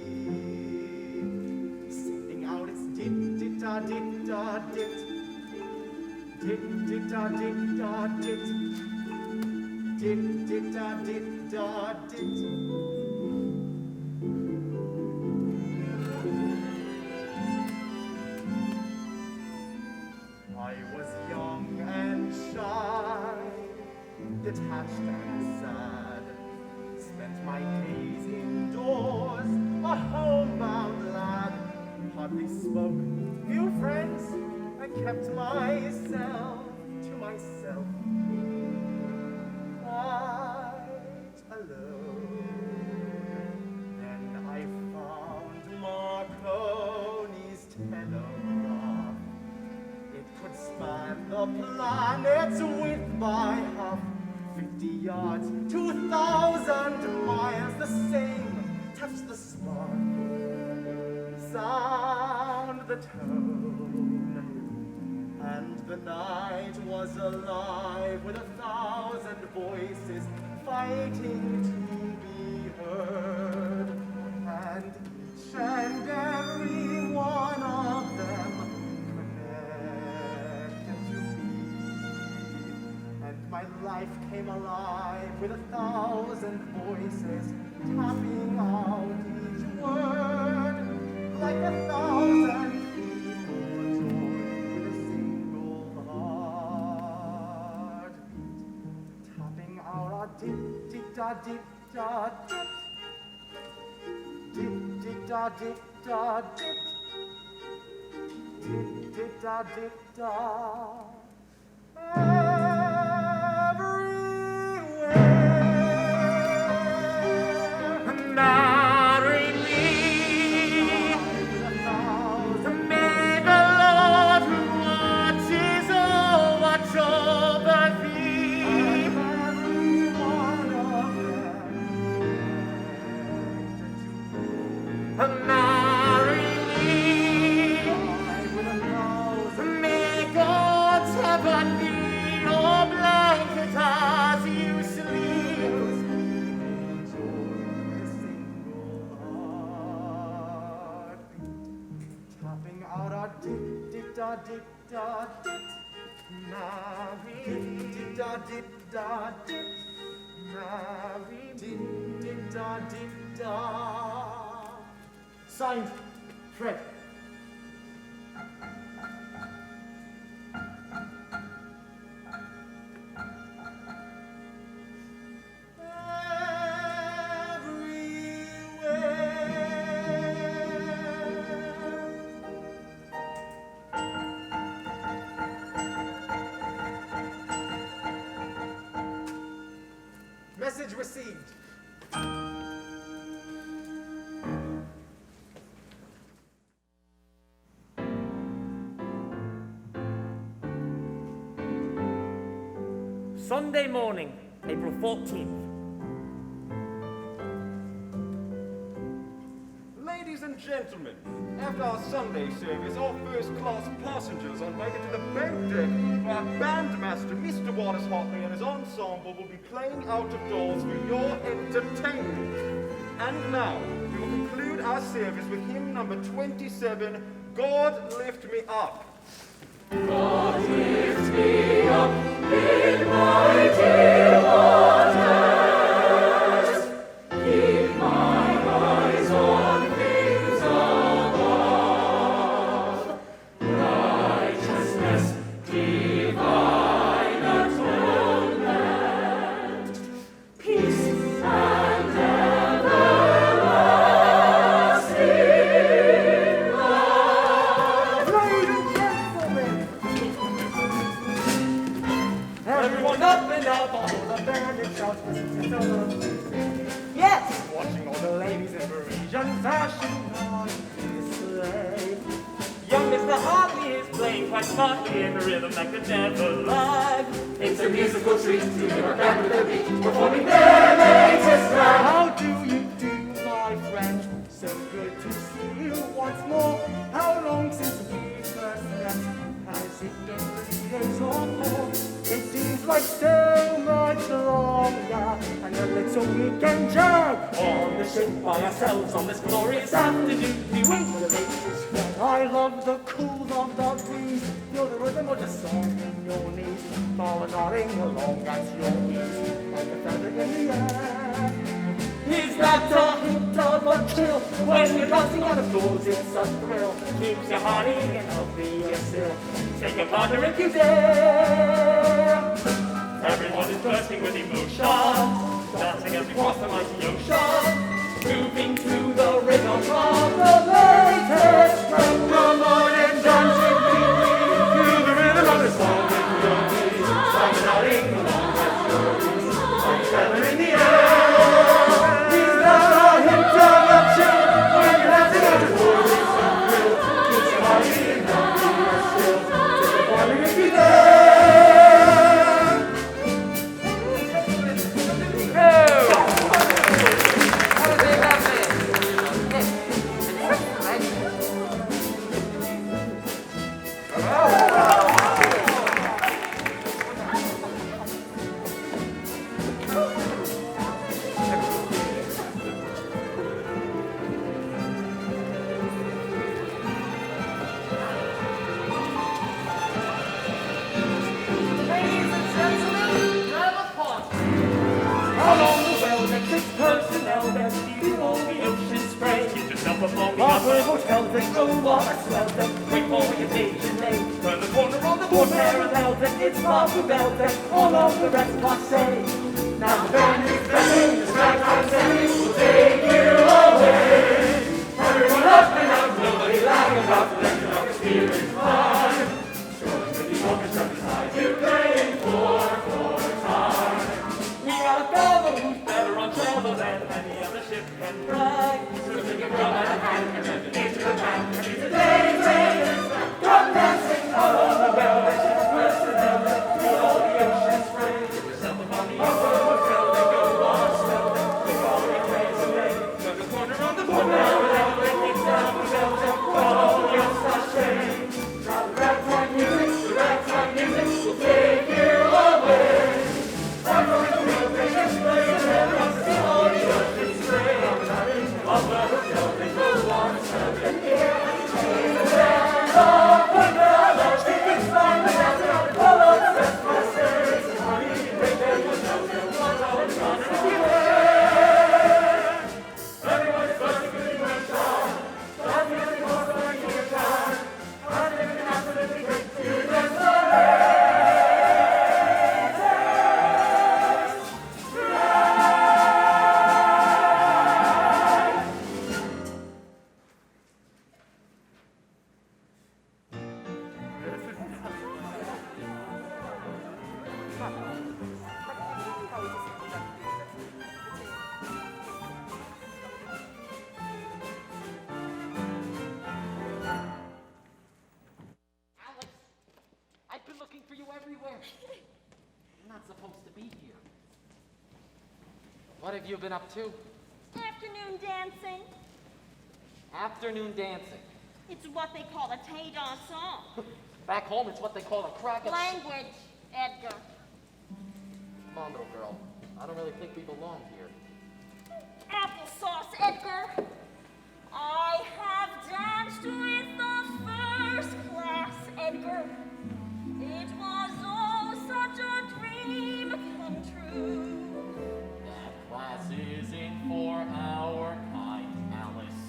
sending out its dit-dit-da-dit-da-dit, dit-dit-da-dit-da-dit, dit-dit-da-dit-da-dit. I was young and shy, detached and sad, spent my days indoors, a homebound lad, hardly spoke, few friends, I kept myself to myself, quite alone. Then I found Marconi's telegraph. It could span the planet's width by half, 50 yards, 2,000 miles, the same, touch the spark, sound the tone, and the night was alive with 1,000 voices fighting to be heard, and each and every one of them connected to me. And my life came alive with 1,000 voices tapping out each word, like 1,000 people joined with a single heart, tapping out our dit-dit-da-dit-da-dit, dit-dit-da-dit-da-dit, dit-dit-da-dit-da. Marry me, may the Lord who watches all watch over thee. Every one of them. Marry me, may God's heaven be your blanket as you sleep. Tapping out our dit-dit-da-dit-da-dit, Marry, dit-dit-da-dit-da-dit, Marry, dit-dit-da-dit-da. Signed, Fred. Message received. Sunday morning, April 14th. Ladies and gentlemen, after our Sunday service, our first-class passengers are invited to the boat deck where our bandmaster, Mr. Wallace Hotley, and his ensemble will be playing out of doors for your entertainment. And now, we will conclude our service with hymn number 27, God Lift Me Up. God lift me up in my dear waters. Keep my eyes on things above. Righteousness divine atonement. Peace and everlasting love. Ladies and gentlemen, everyone up and out on the band and shouts, listen to the yes, watching all the ladies in Parisian fashion on display. Young Mr. Hartley is playing quite smartly in a rhythm that could never lie. It's a musical treat to hear a band with their beat performing their latest rap. How do you do, my friend? So good to see you once more. How long since we first met? Has it been 3 days or more? It seems like so much longer. And a little weekend jag on the ship by ourselves on this glorious afternoon. We wait for the latest friend. I love the cool of the breeze. Feel the rhythm of the song in your knees. Nodding along at your knees like a feather in the air. Is that a hint of a chill? When you're dancing on the floors, it's a thrill. Keeps you hearty and healthy still. Take a partner if you dare. Everyone is bursting with emotion, dancing as we cross the mighty ocean, moving to the rhythm of the latest trend. Come on and dance with me, to the rhythm of the song in your knees. I'm nodding along at your knees, like a feather in the air. Is that a hint of a chill? When you're dancing on the floor, it's a thrill. Keeps you hearty and healthy still. Take a partner if you dare. It's not rebellion, all of the rest must say. Now the band is playing, the ragtime singing will take you away. Everyone up and up, nobody lying about the legend of the spirit fun. Strolling with the orchestra beside you, playing for time. We got a fellow who's better on travel than any other ship can brag. So take a drum and a hand and then into the band. And it's a day, come dancing all over the velvet. What have you been up to? Afternoon dancing. Afternoon dancing. It's what they call a tay dansant. Back home, it's what they call a crack at... Language, Edgar. Come on, little girl. I don't really think we belong here. Applesauce, Edgar. I have danced with the first class, Edgar. It was all such a dream come true. That class isn't for our kind, Alice.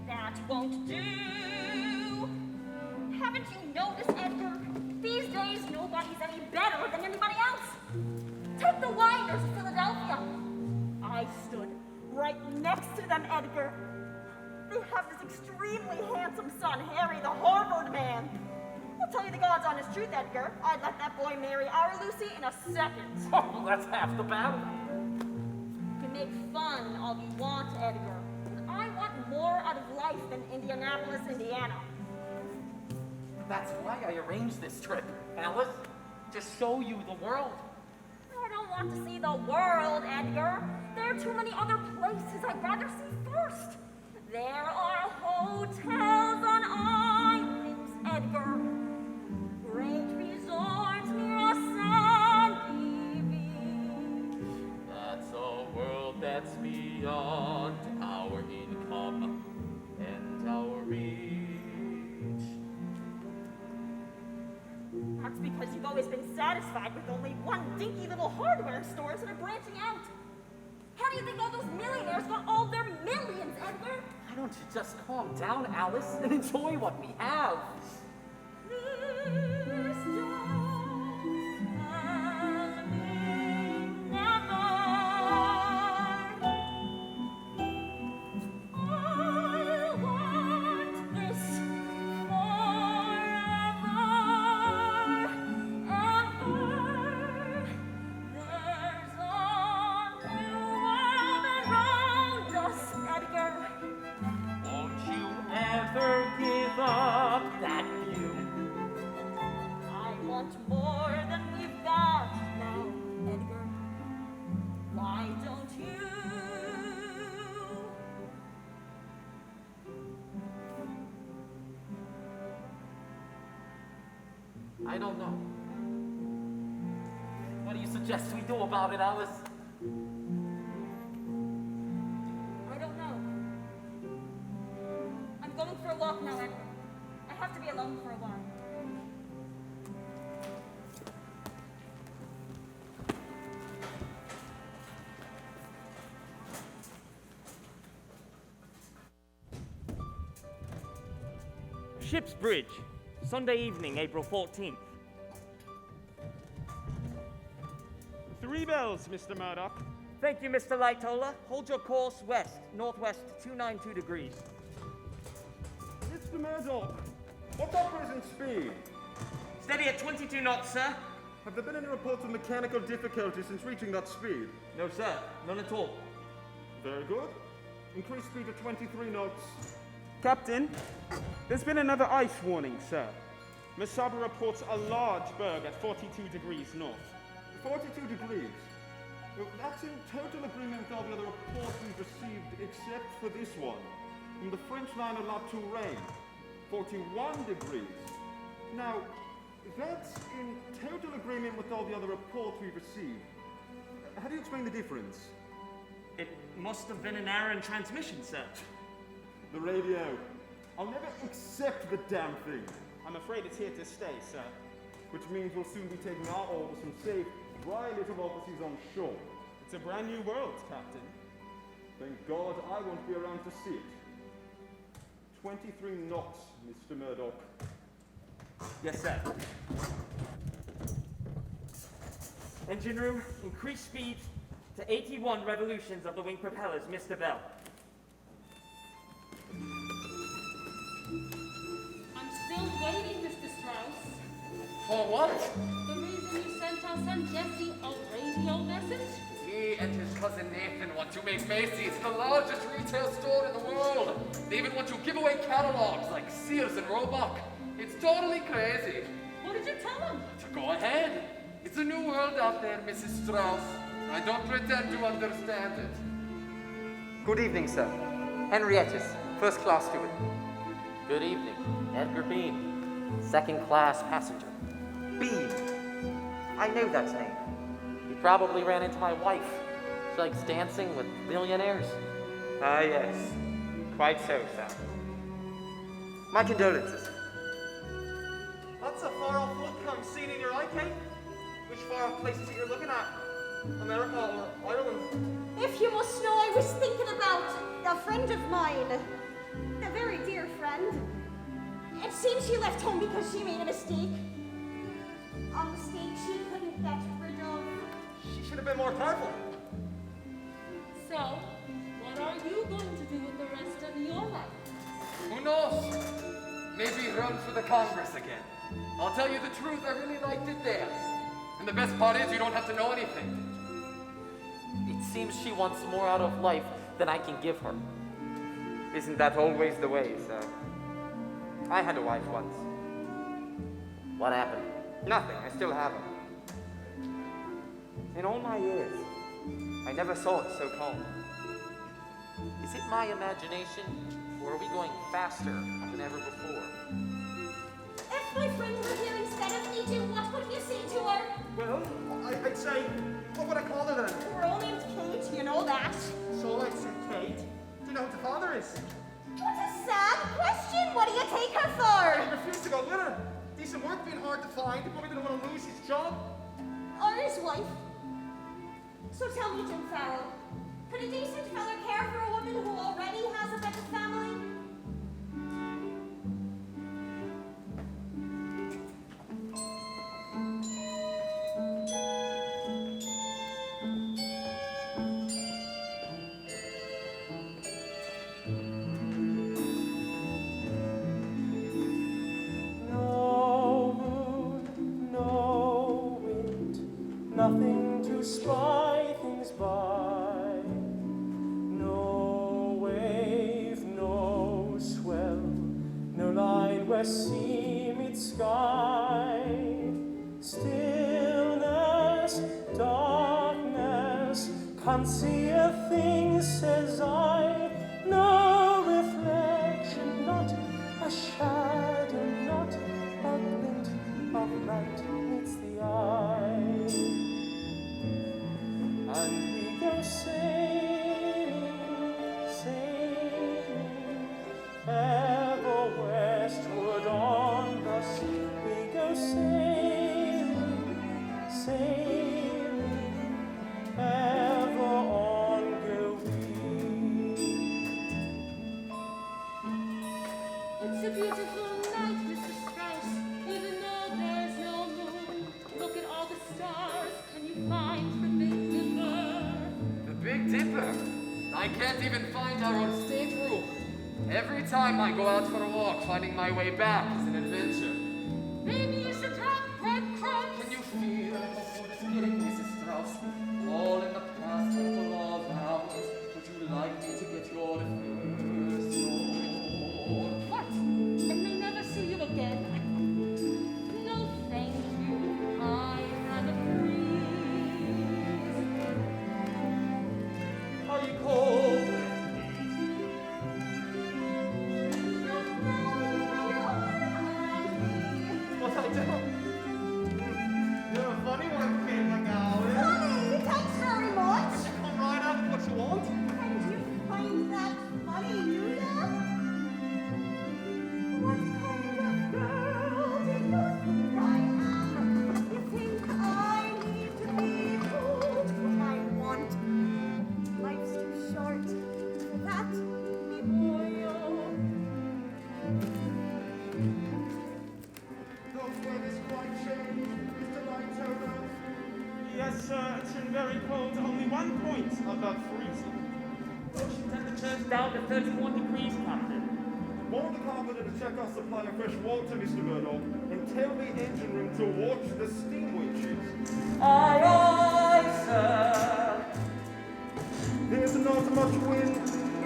That won't do. Haven't you noticed, Edgar? These days, nobody's any better than anybody else. Take the Winders of Philadelphia. I stood right next to them, Edgar. They have this extremely handsome son, Harry, the Harvard man. I'll tell you the God's honest truth, Edgar. I'd let that boy marry our Lucy in a second. Oh, that's half the battle. You can make fun all you want, Edgar. But I want more out of life than Indianapolis, Indiana. That's why I arranged this trip, Alice. To show you the world. I don't want to see the world, Edgar. There are too many other places I'd rather see first. There are hotels on islands, Edgar. Great resorts near a sandy beach. That's a world that's beyond our income and our reach. That's because you've always been satisfied with only one dinky little hardware store instead of branching out. How do you think all those millionaires got all their millions, Edgar? Why don't you just calm down, Alice, and enjoy what we have? Please don't tell me never. I want this forever, ever. There's a new world around us, Edgar. Won't you ever give up that view? I want more than we've got now, Edgar. Why don't you? I don't know. What do you suggest we do about it, Alice? I don't know. I'm going for a walk now, Edgar. I have to be alone for a while. Ship's Bridge, Sunday evening, April 14th. 3 bells, Mr. Murdoch. Thank you, Mr. Lightoller. Hold your course west, northwest 292 degrees. Mr. Murdoch, what's our present speed? Steady at 22 knots, sir. Have there been any reports of mechanical difficulties since reaching that speed? No, sir. None at all. Very good. Increase speed to 23 knots. Captain, there's been another ice warning, sir. Masaba reports a large berg at 42 degrees north. 42 degrees? Well, that's in total agreement with all the other reports we've received, except for this one. From the French line of La Touraine, 41 degrees. Now, that's in total agreement with all the other reports we've received. How do you explain the difference? It must have been an error in transmission, sir. The radio. I'll never accept the damn thing. I'm afraid it's here to stay, sir. Which means we'll soon be taking our orders from safe, dry little offices on shore. It's a brand new world, Captain. Thank God I won't be around to see it. 23 knots, Mr. Murdoch. Yes, sir. Engine room, increase speed to 81 revolutions of the wing propellers, Mr. Bell. I'm still waiting, Mr. Strauss. For what? The reason you sent our son Jesse a radio message? He and his cousin Nathan want to make Macy's the largest retail store in the world. They even want to give away catalogs like Sears and Roebuck. It's totally crazy. What did you tell him? To go ahead. It's a new world out there, Mrs. Strauss. I don't pretend to understand it. Good evening, sir. Henriette's, first class steward. Good evening. Edgar Bean, second class passenger. Bean. I know that name. You probably ran into my wife. She likes dancing with billionaires. Ah, yes. Quite so, sir. My condolences. That's a far-off outcome seen in your eye, Kate. Which far-off places that you're looking at? America or Ireland? If you must know, I was thinking about a friend of mine. A very dear friend. It seems she left home because she made a mistake. A mistake she couldn't get rid of. She should have been more careful. So, what are you going to do with the rest of your life? Who knows? Maybe run for the Congress again. I'll tell you the truth, I really liked it there. And the best part is you don't have to know anything. It seems she wants more out of life than I can give her. Isn't that always the way, sir? I had a wife once. What happened? Nothing, I still have her. In all my years, I never saw it so calm. Is it my imagination, or are we going faster than ever before? If my friend were here instead of me, Jim, what would you say to her? Well, I'd say, what would I call her then? We're all named Kate, you know that. So I'd say Kate. Do you know what the father is? What a sad question. What do you take her for? He refused to go with her. Decent work being hard to find. He probably didn't want to lose his job. Or his wife. So tell me, Jim Farrell, could a decent fella care for a woman who already has a better family? Nothing to spy things by. No wave, no swell, no line where sea meets sky. Stillness, darkness, can't see a thing, says I. No reflection, not a shadow, not a glint of light meets the eye. And we go sailing, sailing, ever westward on the sea. We go sailing, sailing, ever on go we. It's a beautiful night, Mr. Strauss, even though there's no moon. Look at all the stars. Can you find the Big Dipper? The Big Dipper? I can't even find our own stateroom. Every time I go out for a walk, finding my way back is an adventure. Maybe you should have breadcrumbs. Can you feel how good it's getting, Mrs. Strauss? All in the past, people all around. Would you like me to get your first sword? What? I may never see you again. No, thank you. I had a freeze. Are you cold? What I do? You're a funny one, Kate McGowan. Funny, thanks very much. Come right out with what you want. And you find that funny, do ya? What kind of girl do you think I am? You think I need to be told what I want? Life's too short for that, me boyo. The weather's quite changed, Mr. Lightover. Yes, sir, it's been very cold. Only 1 point above freezing. Ocean temperature's down to 31 degrees, Captain. Warn the carpenter to check our supply of fresh water, Mr. Murdoch, and tell the engine room to watch the steam winches. Aye, aye, sir. There's not much wind,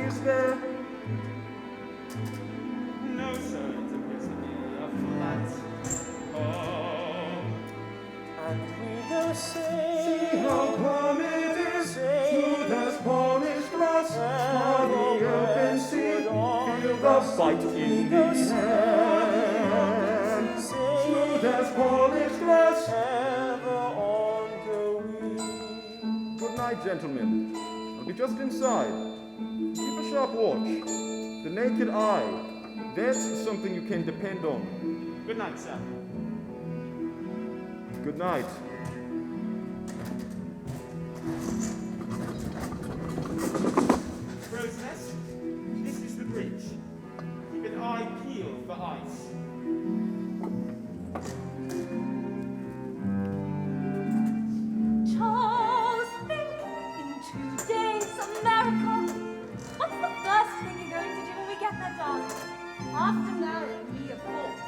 is there? No, sir, it appears to be a flat calm. And we go sailing. See how calm it is, smooth as polished glass, on the open sea, feel the bite in the hand. Smooth as polished glass. Ever on go we. Good night, gentlemen. I'll be just inside. Keep a sharp watch. The naked eye, that's something you can depend on. Good night, sir. Good night. Crow's Nest, this is the bridge. Keep an eye peeled for ice. Charles, think in today's America. What's the first thing you're going to do when we get there, darling? After marrying me, of course.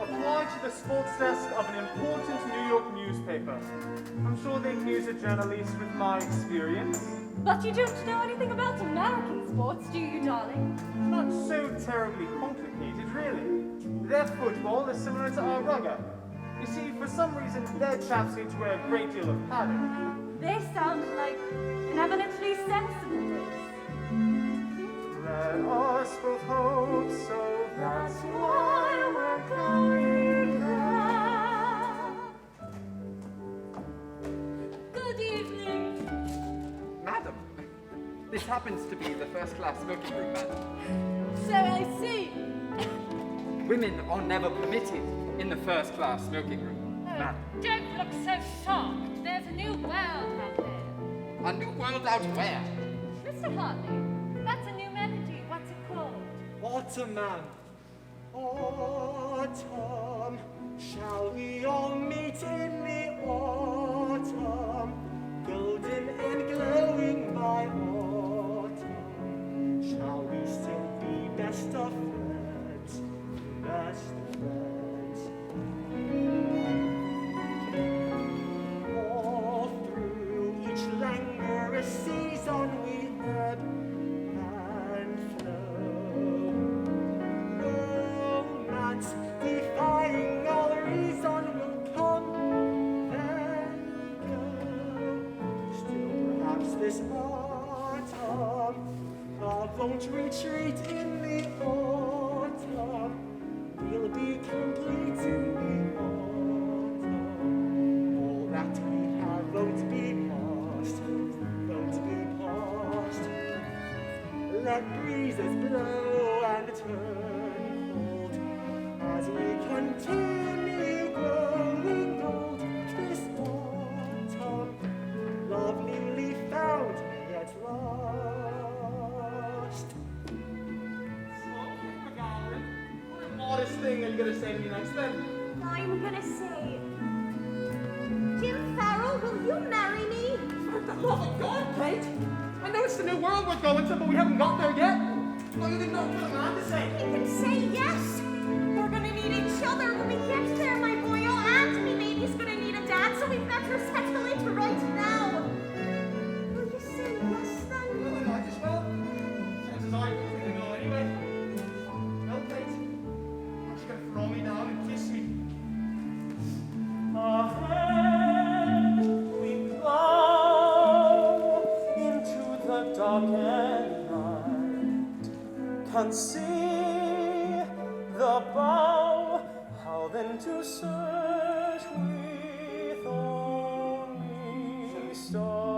Apply to the sports desk of an important New York newspaper. I'm sure they can use a journalist with my experience. But you don't know anything about American sports, do you, darling? Not so terribly complicated, really. Their football is similar to our rugger. You see, for some reason, their chaps need to wear a great deal of padding. They sound like an eminently sensible race. Let us both hope so. That's why we're going there. Good evening. Madam, this happens to be the first-class smoking room, madam. So I see. Women are never permitted in the first-class smoking room, madam. Don't look so shocked. There's a new world out there. A new world out where? Mr. Hartley, that's a new melody. What's it called? Autumn, autumn, shall we all meet in the autumn, golden and glowing by autumn? Shall we still be best of friends, best of friends? All through each languorous season we ebb and flow, romance defying all reason will come and go. Still perhaps this autumn love won't retreat in the autumn. We'll be complete in the autumn. All that we have won't be lost, won't be lost. Let breezes blow and turn cold as we continue growing old. This autumn, love newly found yet lost. What modest thing are you going to say to me next then? I'm gonna say, Jim Farrell, will you marry me? For the love of God, Kate! I know it's the new world we're going to, but we haven't got there yet. Well, you didn't know what a man to say. You can say yes. We're gonna need each other when we get there, my boyo, and me baby's gonna need a dad, so we better settle it right now. Will you say yes then? Well, I might as well. Chances are you're going to know anyway. No, Kate. You're just going to throw me down and kiss me. Ahead we plow into the darkened night, can see the bow, how then to search with only starlight.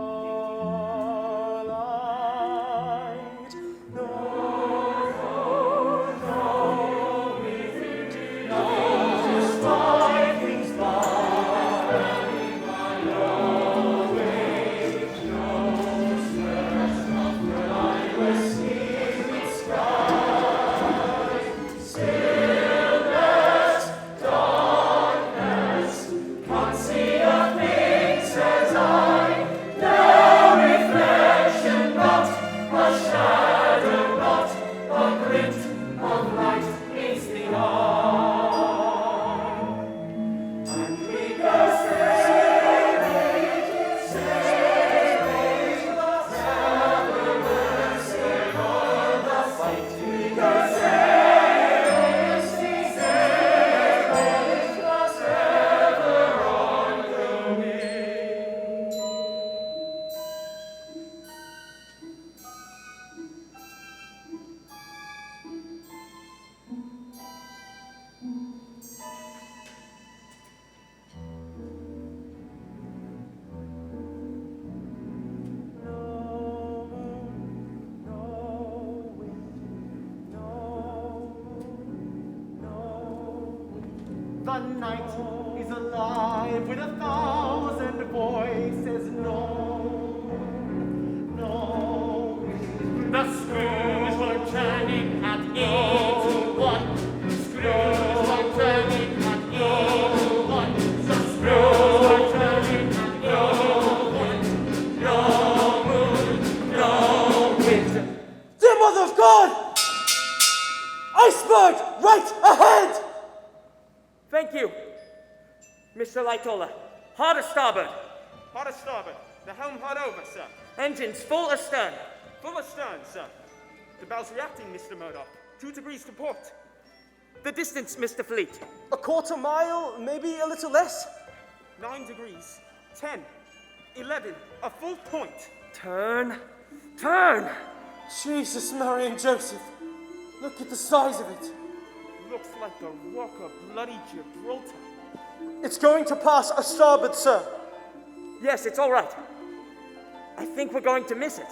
The night he's alive with 1,000 voices. No, no. The screws were turning at 81. Screws were turning at 81. The screws were turning at 81. No moon, no wind. Dear Mother of God! Iceberg right ahead! Thank you, Mr. Lightoller. Hard a starboard. Hard a starboard. The helm hard over, sir. Engines full astern. Full astern, sir. The bell's reacting, Mr. Murdoch. 2 degrees to port. The distance, Mr. Fleet. A quarter mile, maybe a little less? 9 degrees. 10. 11. A full point. Turn. Turn! Jesus, Mary and Joseph. Look at the size of it. Looks like the rock of bloody Gibraltar. It's going to pass a starboard, sir. Yes, it's all right. I think we're going to miss it.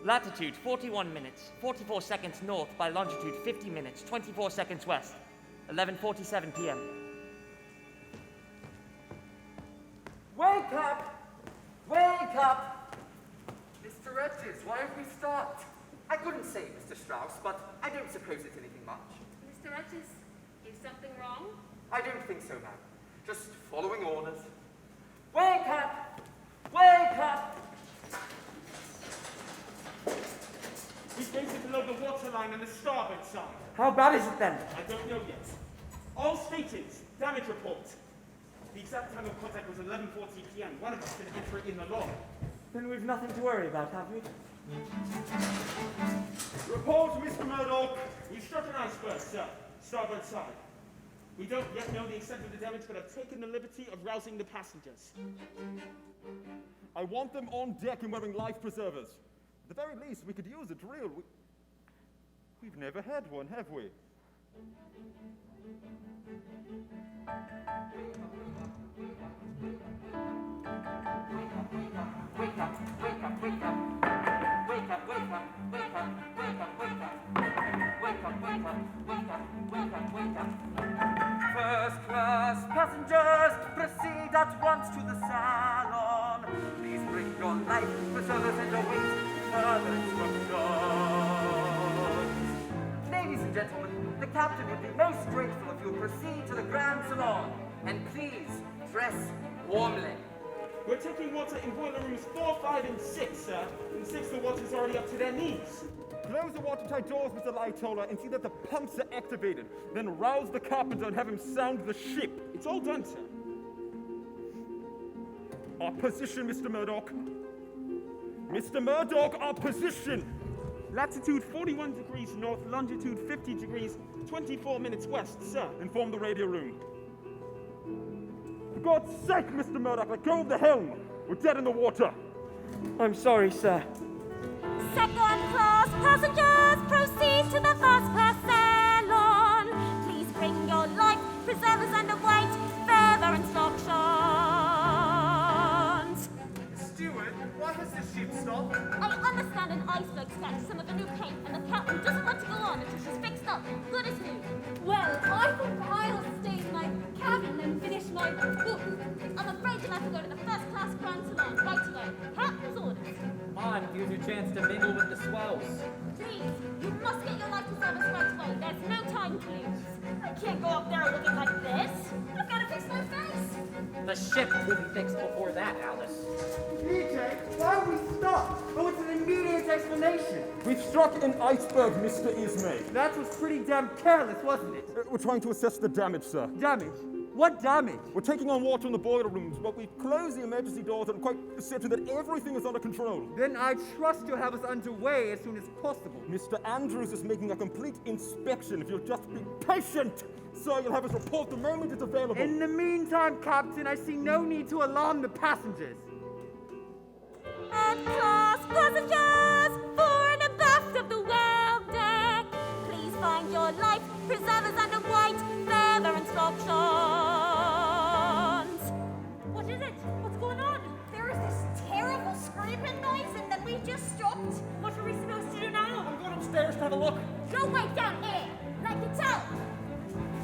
Latitude 41 minutes, 44 seconds north by longitude 50 minutes, 24 seconds west, 11:47 p.m. Wake up! Wake up! Mr. Edges, why have we stopped? I couldn't say, Mr. Strauss, but I don't suppose it's anything much. Mr. Edges, is something wrong? I don't think so, ma'am. Just following orders. Wake up! Wake up! We've gated below the waterline on the starboard side. How bad is it then? I don't know yet. All stations, damage report. The exact time of contact was 11:40 p.m. One of us can enter it in the log. Then we've nothing to worry about, have we? Report, Mr. Murdoch. We've struck an iceberg, sir. Starboard side. We don't yet know the extent of the damage, but have taken the liberty of rousing the passengers. I want them on deck and wearing life preservers. At the very least, we could use a drill. We've never had one, have we? Wake up, wake up, wake up. Wake up, wake up, wake up, wake up, wake up. Wake up, wake up, wake up, wake up, wake up. First class passengers, proceed at once to the salon. Please bring your life preservers and await further instructions. Ladies and gentlemen, the captain would be most grateful if you would proceed to the Grand Salon. And please, dress warmly. We're taking water in boiler rooms 4, 5, and 6, sir. In 6, the water's already up to their knees. Close the watertight doors, Mr. Lightoller, and see that the pumps are activated. Then rouse the carpenter and have him sound the ship. It's all done, sir. Our position, Mr. Murdoch. Mr. Murdoch, our position! Latitude 41 degrees north, longitude 50 degrees, 24 minutes west, sir. Inform the radio room. For God's sake, Mr. Murdoch, let go of the helm! We're dead in the water! I'm sorry, sir. Second class passengers, proceed to the first class salon. Please bring your life preservers and a white feather instructions. Steward, why has the ship stopped? I understand an iceberg scratched some of the new paint, and the captain doesn't want to go on until she's fixed up. Good as new. Well, I think I'll stay in my cabin and finish my book. I'm afraid you'll have to go to the first class grand salon right away. Captain's orders. Come on, here's your chance to mingle with the swells. Please, you must get your life preservers right away. There's no time to lose. I can't go up there looking like this. I've got to fix my face. The ship will be fixed before that, Alice. PJ, why are we stopped? Oh, it's an immediate explanation. We've struck an iceberg, Mr. Ismay. That was pretty damn careless, wasn't it? We're trying to assess the damage, sir. Damage? What damage? We're taking on water in the boiler rooms, but we've closed the emergency doors and quite certain that everything is under control. Then I trust you'll have us underway as soon as possible. Mr. Andrews is making a complete inspection. If you'll just be patient, sir, you'll have his report the moment it's available. In the meantime, Captain, I see no need to alarm the passengers. Third class passengers, fore and abaft of the well deck. Please find your life preservers and a white feather instructions. What is it? What's going on? There is this terrible scraping noise, and then we just stopped. What are we supposed to do now? I'm going upstairs to have a look. Go right down here. Like it's out.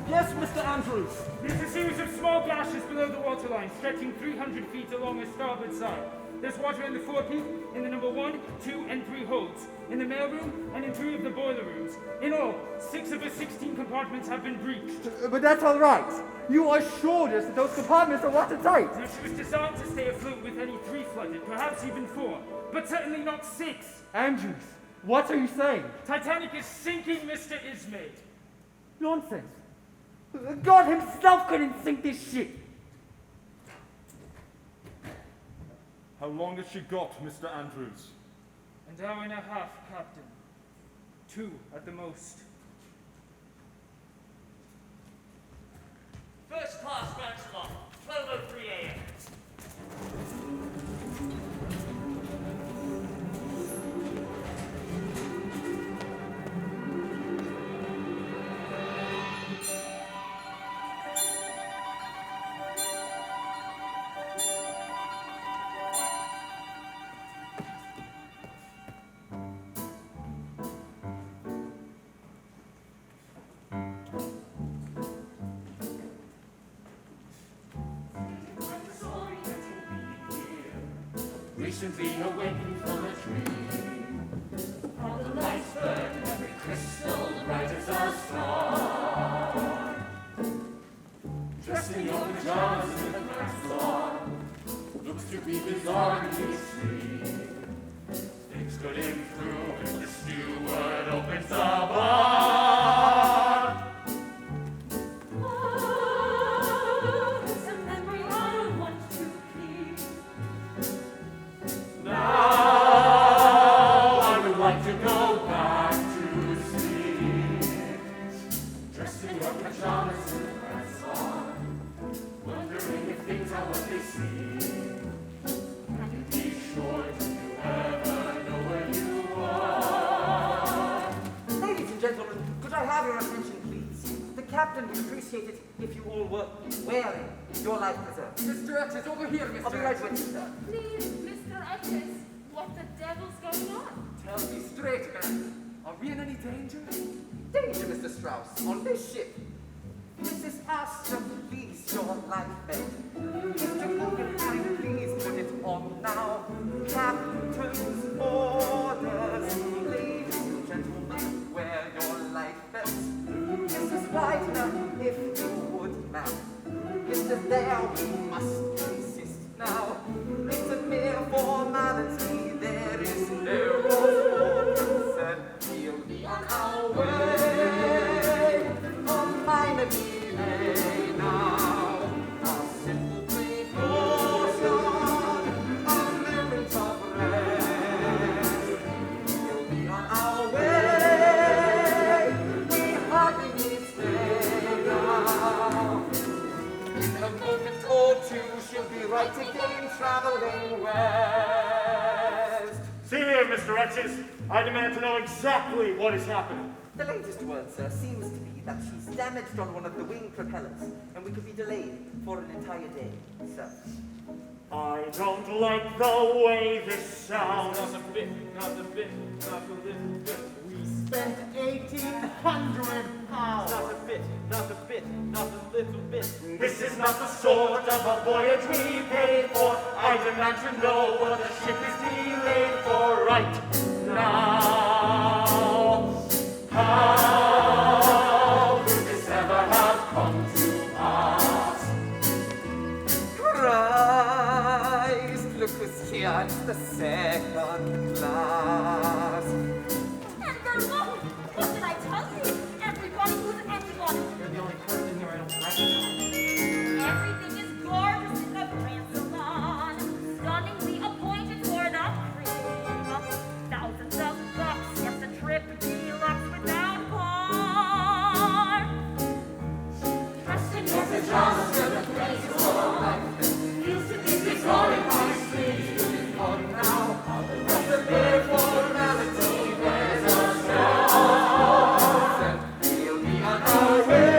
Yes, Mr. Andrews. There's a series of small gashes below the waterline, stretching 300 feet along the starboard side. There's water in the forepeak, in the number 1, 2, and 3 holds, in the mailroom, and in 3 of the boiler rooms. In all, 6 of the 16 compartments have been breached. But that's all right. You assured us that those compartments are watertight. Now, she was designed to stay afloat with any 3 flooded, perhaps even 4, but certainly not 6. Andrews, what are you saying? Titanic is sinking, Mr. Ismay. Nonsense. God himself couldn't sink this ship. How long has she got, Mr. Andrews? An hour and a half, Captain. 2 at the most. First class grand salon, 12:03 a.m. Recently awakened from a dream, on the iceberg, every crystal bright as a star. Dressed in your pajamas in the grand salon, looks to be bizarrely extreme. Things could improve if the steward opens the bar. It's a memory I want to keep. Now I would like to go back to sleep. Dressed in your pajamas in the grand salon, wondering if things are what they seem. Can you be sure, do you ever know where you are? Ladies and gentlemen, could I have your attention, please? The captain would appreciate it if you all were wearing your life preservers. Mr. X is over here, Mr. I'll be right with you, sir. Please, Mr. Etches, what the devil's going on? Tell me straight, man. Are we in any danger? Danger, Mr. Strauss, on this ship. Mrs. Astor, please, your life belt. Mr. Guggenheim, please put it on now. Captain's orders. Ladies and gentlemen, wear your life belts. Mrs. Widener, if you would, ma'am. Mr. There, we must insist now. It's a mere formality, there is no orders, and we'll be on our way. A minor delay now, a simple precaution, a moment of rest. We'll be on our way, we hardly need stay now. In a moment or two, she'll be right again, traveling west. See here, Mr. Etches. I I demand to know exactly what is happening. The latest word, sir, seems to be that she's damaged on one of the wing propellers, and we could be delayed for an entire day, sir. I don't like the way this sounds. Not a bit, not a bit, not a little bit. We spent £1,800. Not a bit, not a bit, not a little bit. This is not the sort of a voyage we paid for. I demand to know what the ship is delayed for right now. How could this ever have come to pass? Christ, look who's here, it's the second class. Edgar, look! What did I tell you? Everybody who's anyone. You're the only person here I don't recognize. Everything is gorgeous in the grand salon. Stunningly appointed for the cream. Thousands of bucks, yes, a trip deluxe without par. Trusting yes, it's just the place is all. Used to think it's all in my sleeves. On now, what's the mere formality? There's a show. We'll be on our way.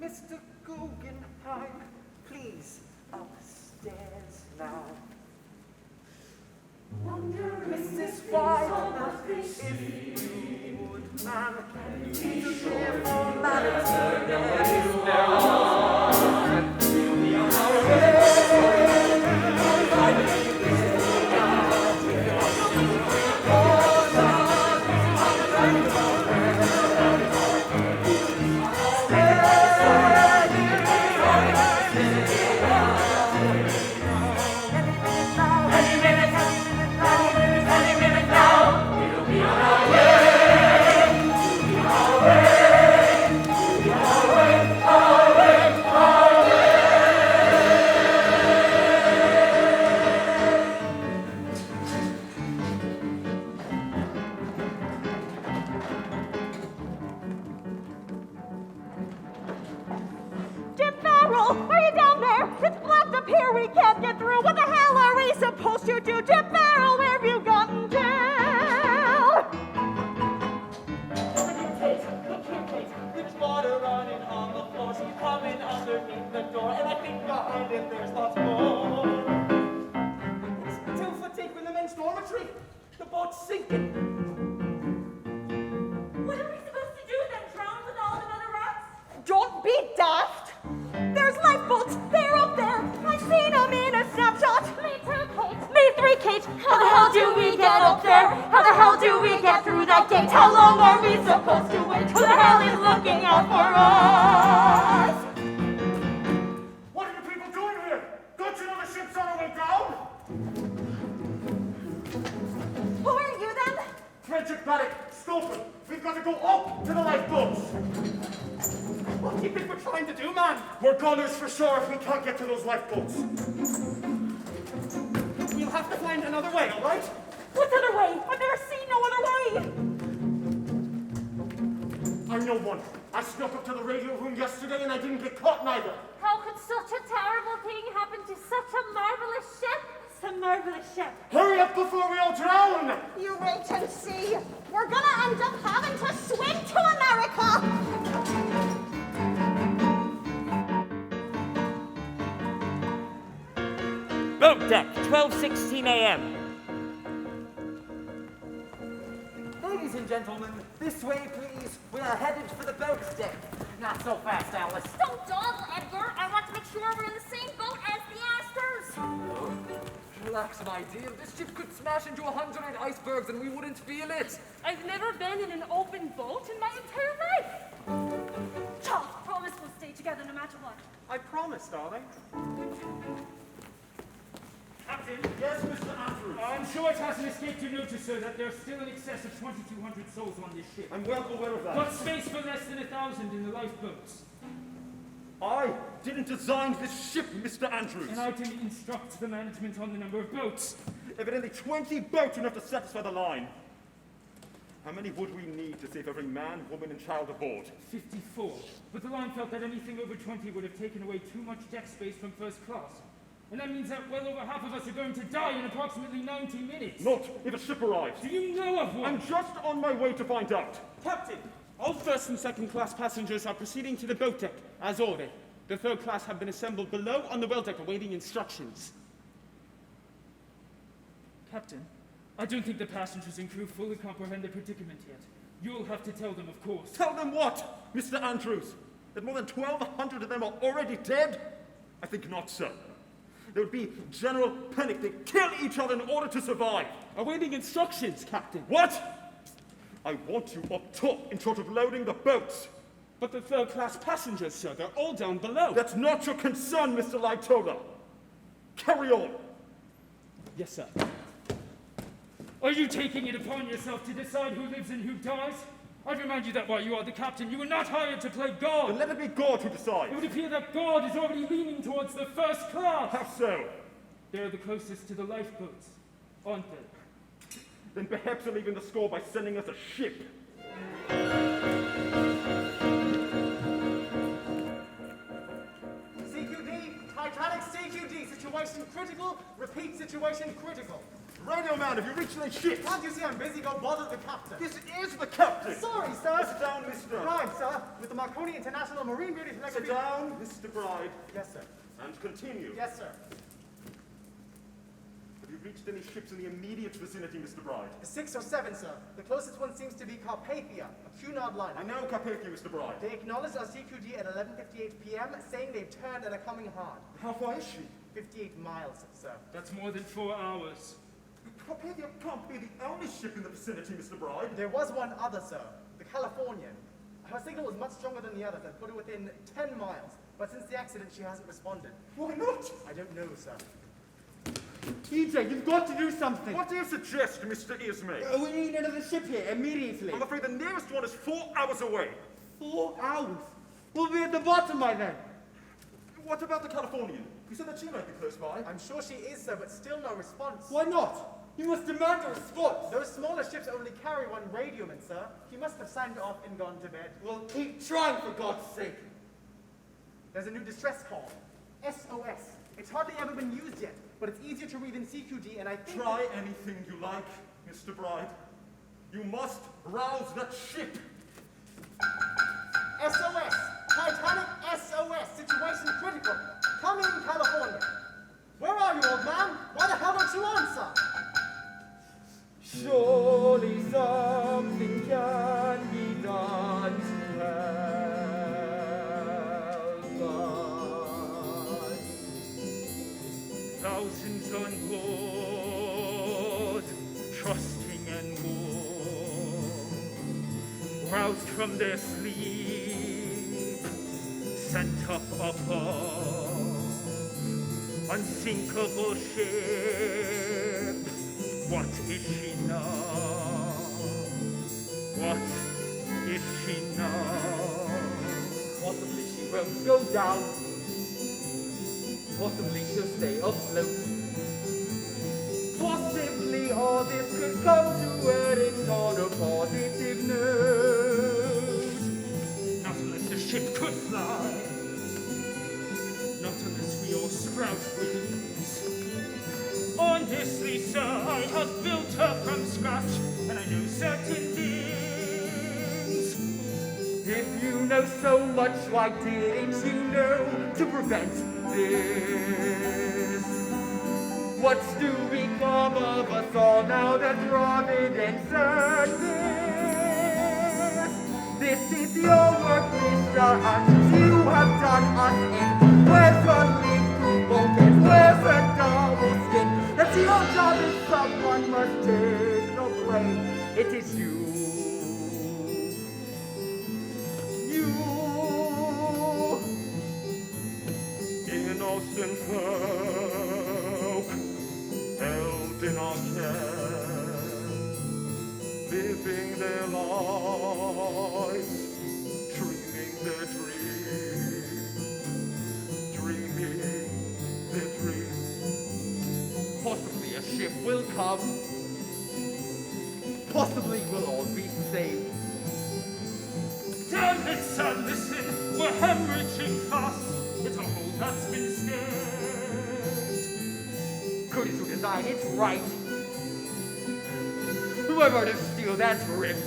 Mr. Guggenheim, please, upstairs now. Mrs. White, if you would, ma'am, please share formality. There is no we'll be on our way. Jim Farrell, are you down there? It's blocked up here, we can't get through. What the hell are we supposed to do? Jim Farrell, where have you gotten to? There's water running on the floor. She's coming underneath the door, and I think behind it there's lots more. It's 2 foot deep in the men's dormitory. The boat's sinking. What are we supposed to do then? Drown with all the other rats? Don't be daft! There's lifeboats! They're up there! I've seen them in a snapshot! Me too, Kate! Me three, Kate! How the hell do we get up there? How the hell do we get through that gate? How long are we supposed to wait? Who the hell is looking out for us? What are you people doing here? Don't you know the ship's on her way down? Who are you then? Frederick Paddock, Stoughton. We've got to go up to the lifeboats. What do you think we're trying to do, man? We're gunners for sure if we can't get to those lifeboats. We'll have to find another way, all right? What other way? I've never seen no other way! I know one. I snuck up to the radio room yesterday and I didn't get caught neither. How could such a terrible thing happen to such a marvelous ship? It's a marvelous ship. Hurry up before we all drown! You wait and see. We're gonna end up having to swim to America. Boat deck, 12:16 a.m. Ladies and gentlemen, this way, please. We are headed for the boat deck. Not so fast, Alice. Don't dawdle, Edgar. I want to make sure we're in the same boat as the Astors. Relax, my dear. This ship could smash into 100 icebergs and we wouldn't feel it. I've never been in an open boat in my entire life. Chuck, together no matter what. I promise, darling. Captain, Yes, Mr. Andrews. I'm sure it hasn't escaped your notice, sir, that there are still in excess of 2,200 souls on this ship. I'm well aware of that. Got space for less than 1,000 in the lifeboats. I didn't design this ship, Mr. Andrews. And I didn't instruct the management on the number of boats. Evidently 20 boats enough to satisfy the line. How many would we need to save every man, woman, and child aboard? 54. But the line felt that anything over 20 would have taken away too much deck space from first class. And that means that well over half of us are going to die in approximately 90 minutes. Not if a ship arrives. Do you know of one? I'm just on my way to find out. Captain, all first and second class passengers are proceeding to the boat deck, as ordered. The third class have been assembled below on the well deck awaiting instructions. Captain, I don't think the passengers and crew fully comprehend the predicament yet. You'll have to tell them, of course. Tell them what, Mr. Andrews? That more than 1,200 of them are already dead? I think not, sir. There would be general panic. They'd kill each other in order to survive. Awaiting instructions, Captain. What? I want you up top in charge of loading the boats. But the third class passengers, sir, they're all down below. That's not your concern, Mr. Lightoller. Carry on. Yes, sir. Are you taking it upon yourself to decide who lives and who dies? I'd remind you that while you are the captain, you were not hired to play God. Then let it be God who decides. It would appear that God is already leaning towards the first class. How so? They're the closest to the lifeboats, aren't they? Then perhaps they'll even the score by sending us a ship. CQD, Titanic CQD, situation critical, repeat situation critical. Radio man, have you reached the ship? Can't you see I'm busy? Go bother the captain. This is the captain. Sorry, sir. Sit down, mister. Right, sir. With the Marconi International Marine Beauty Sit down, Mr. Bride. Yes, sir. And continue. Yes, sir. Have you reached any ships in the immediate vicinity, Mr. Bride? 6 or 7, sir. The closest one seems to be Carpathia, a Cunard liner. I know Carpathia, Mr. Bride. They acknowledged our CQD at 11:58 p.m., saying they've turned and are coming hard. How far is she? 58 miles, sir. That's more than 4 hours. Carpathia can't be the only ship in the vicinity, Mr. Bride. There was one other, sir. The Californian. Her signal was much stronger than the others and put her within 10 miles. But since the accident, she hasn't responded. Why not? I don't know, sir. TJ, you've got to do something. What do you suggest, Mr. Ismay? We need another ship here immediately. I'm afraid the nearest one is 4 hours away. 4 hours? We'll be at the bottom by then. What about the Californian? You said that she might be close by. I'm sure she is, sir, but still no response. Why not? You must demand a response. Those smaller ships only carry one radioman, sir. He must have signed off and gone to bed. Well, keep trying, for God's sake. There's a new distress call. SOS. It's hardly ever been used yet, but it's easier to read than CQD, and I think... Try anything you like, Mr. Bride. You must rouse that ship. SOS. Titanic SOS. Situation critical. Come in, California. Where are you, old man? Why the hell don't you answer? Surely something can be done to help us. Thousands on board, trusting and more, roused from their sleep, sent up above, unsinkable ship. What is she now? What is she now? Possibly she won't go down. Possibly she'll stay afloat. Possibly all this could come to an end on a positive note. Not unless the ship could fly. Not unless we all sprout wings. Honestly, sir, I have built her from scratch, and I know certain things. If you know so much, why didn't you know to prevent this? What's to become of us all now that Providence earned this? This is your work, Mr. Hutch. You have done us in. Where's the link to broken? Where's the double skin? That's your job, and someone must take the blame. It is you. stricken folk, held in our care, living their lives, dreaming their dream. Possibly a ship will come. Possibly we'll all be saved. Damn it, son, listen, we're hemorrhaging fast. It's a hole that's been snared. According to design, it's right. Whoever to steal that's rips.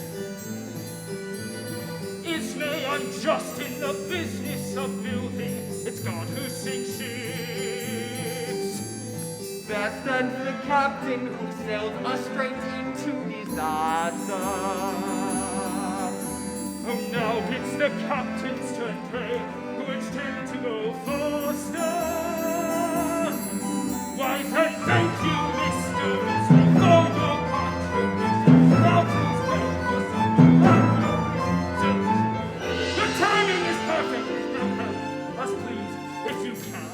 Is me unjust in the business of building? It's God who sinks ships. Best and the captain who sailed us straight into disaster. Oh, now it's the captain's turn, pray, who urged him to go faster. Why, then thank you, Mr. Weasley, for your contribution. Fountain's great for some the timing is perfect. Now help us, please, if you can.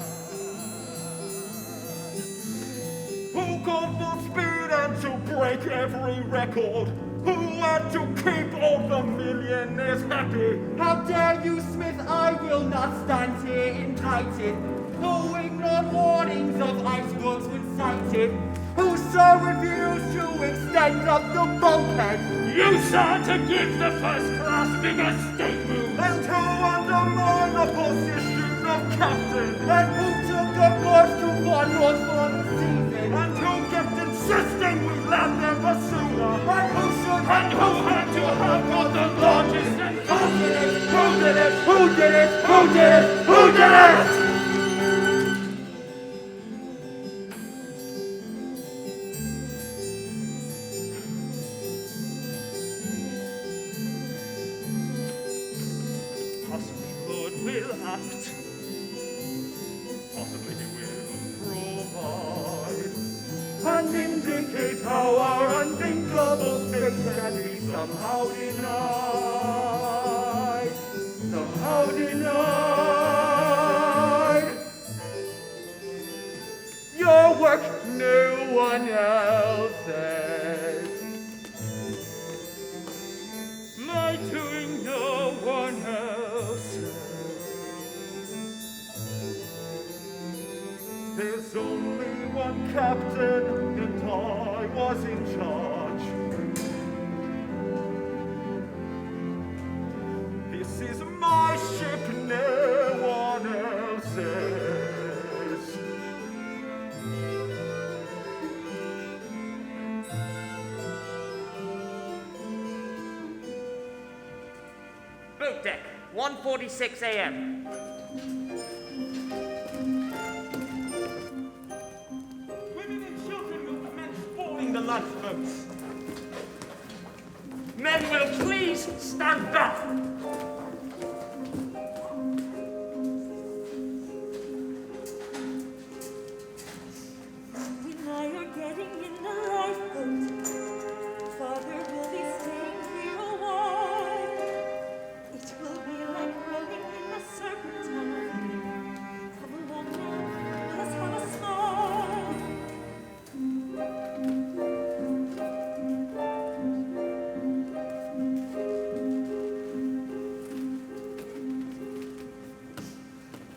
Who got the speed and to break every record? Who had to keep all the millionaires happy? How dare you, Smith? I will not stand here indicted. Who ignored warnings of icebergs when sighted? Who so refused to extend up the bulkhead? You saw to give the first class bigger state moves. And to undermine the position of captain. And who took the course to one north for the season? And who kept insisting we land there for sooner? And who should And who had to have got the largest and Who did it? Who did it? Who did it? Who did it? Who did it? possibly Lord will act. Possibly he will provide and indicate how our unthinkable fate can be somehow denied. Somehow denied. Your work, no one else's. my doing, no one else's. There's only one captain, and I was in charge. This is my ship, no one else's. Boat deck, 1:46 a.m. Women and children will commence boarding the lifeboats. Men will please stand back. We and I are getting in the lifeboat. Father will be staying here a while. It will be like rowing in a serpentine. Come along now, let us have a smile.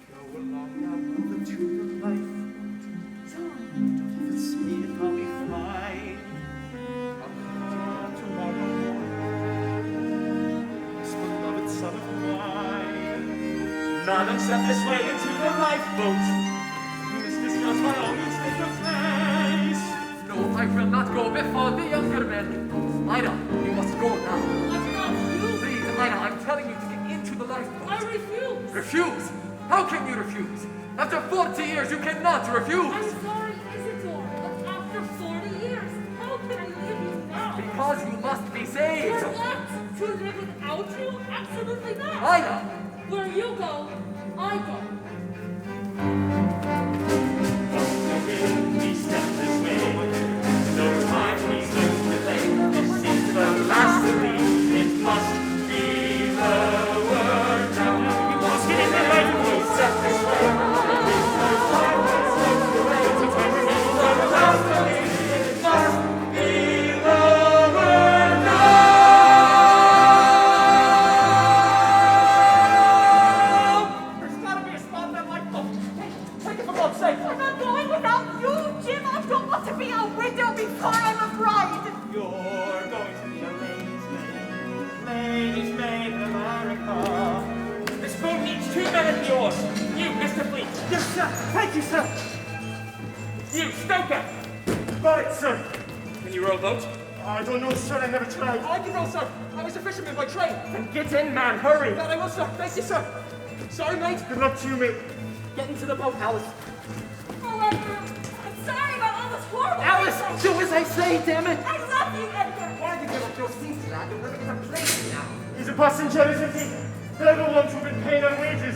Go along now, mother, to the lifeboat. Don't even see it, I'll be fine. I'll come to you tomorrow morning. This beloved son of mine. None except this way into the lifeboat. Mr. Strauss, by all means, take your place. No, I will not go before the younger men. Ida, you must go now. That's not you. Please, Ida, I'm telling you to get into the lifeboat. I refuse. Refuse? How can you refuse? After 40 years, you cannot refuse. I'm sorry, Isidore, but after 40 years, how can I leave you now? Because you must be saved. For what? To live without you? Absolutely not. Ida! Where you go, I go. We step this way. No time we lose delay. This is the last lead. It must be the word now. We must get in the lifeboat. Step this way. man of yours. You, Mr. Fleet. Yes, sir. Thank you, sir. You, Stoker. Right, sir. Can you row a boat? I don't know, sir. I never tried. I can row, sir. I was a fisherman by trade. Then get in, man. Hurry. That I will, sir. Thank you, sir. Sorry, mate. Good luck to you, mate. Get into the boat, Alice. Oh, Edgar, I'm sorry about all this horrible Alice, things. do as I say, damn it! I love you, Edgar. Why did you give up your seat to that? You're living in a place now. He's a passenger, isn't he? They're the ones who've been paying our wages.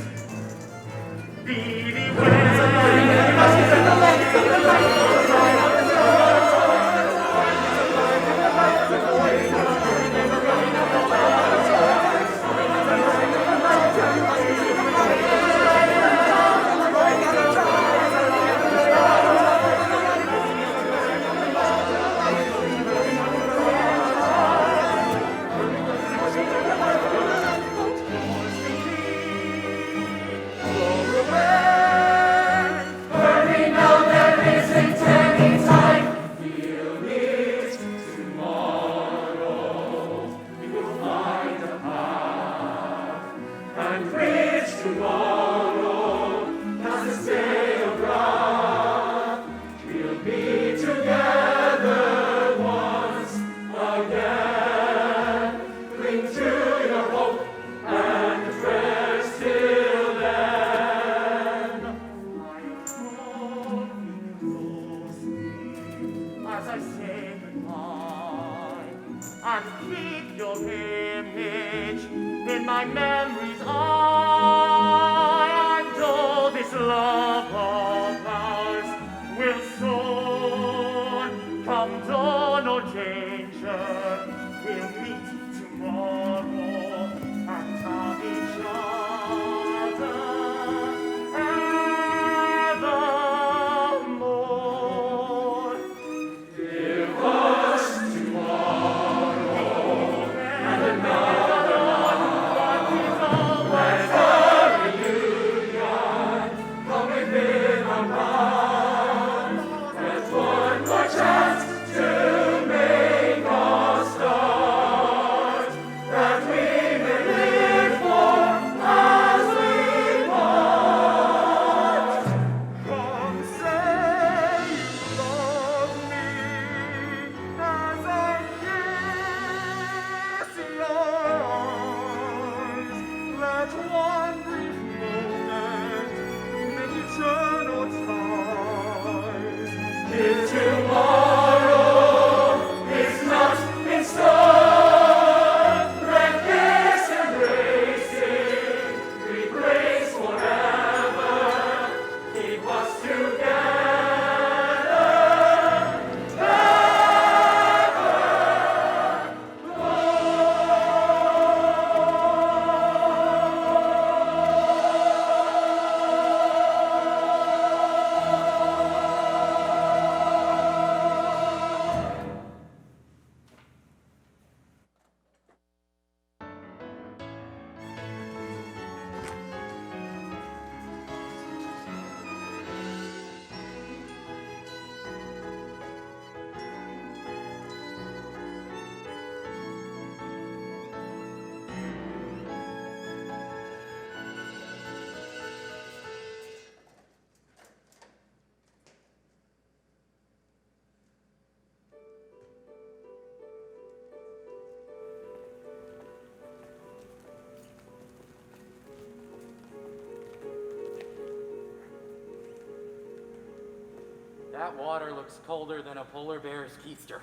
That water looks colder than a polar bear's keister.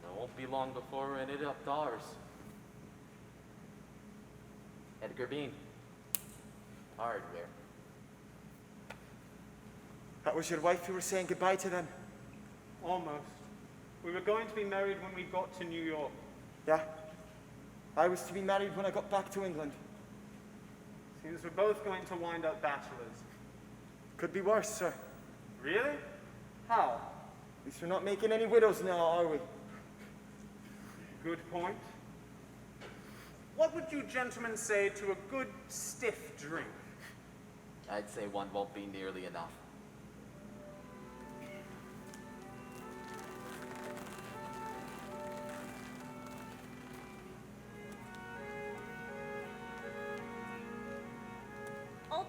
It won't be long before we're in it up ours. Edgar Bean. Hardware. That was your wife you were saying goodbye to then? Almost. We were going to be married when we got to New York. Yeah. I was to be married when I got back to England. Seems we're both going to wind up bachelors. Could be worse, sir. Really? How? At least we're not making any widows now, are we? Good point. What would you gentlemen say to a good stiff drink? I'd say one won't be nearly enough.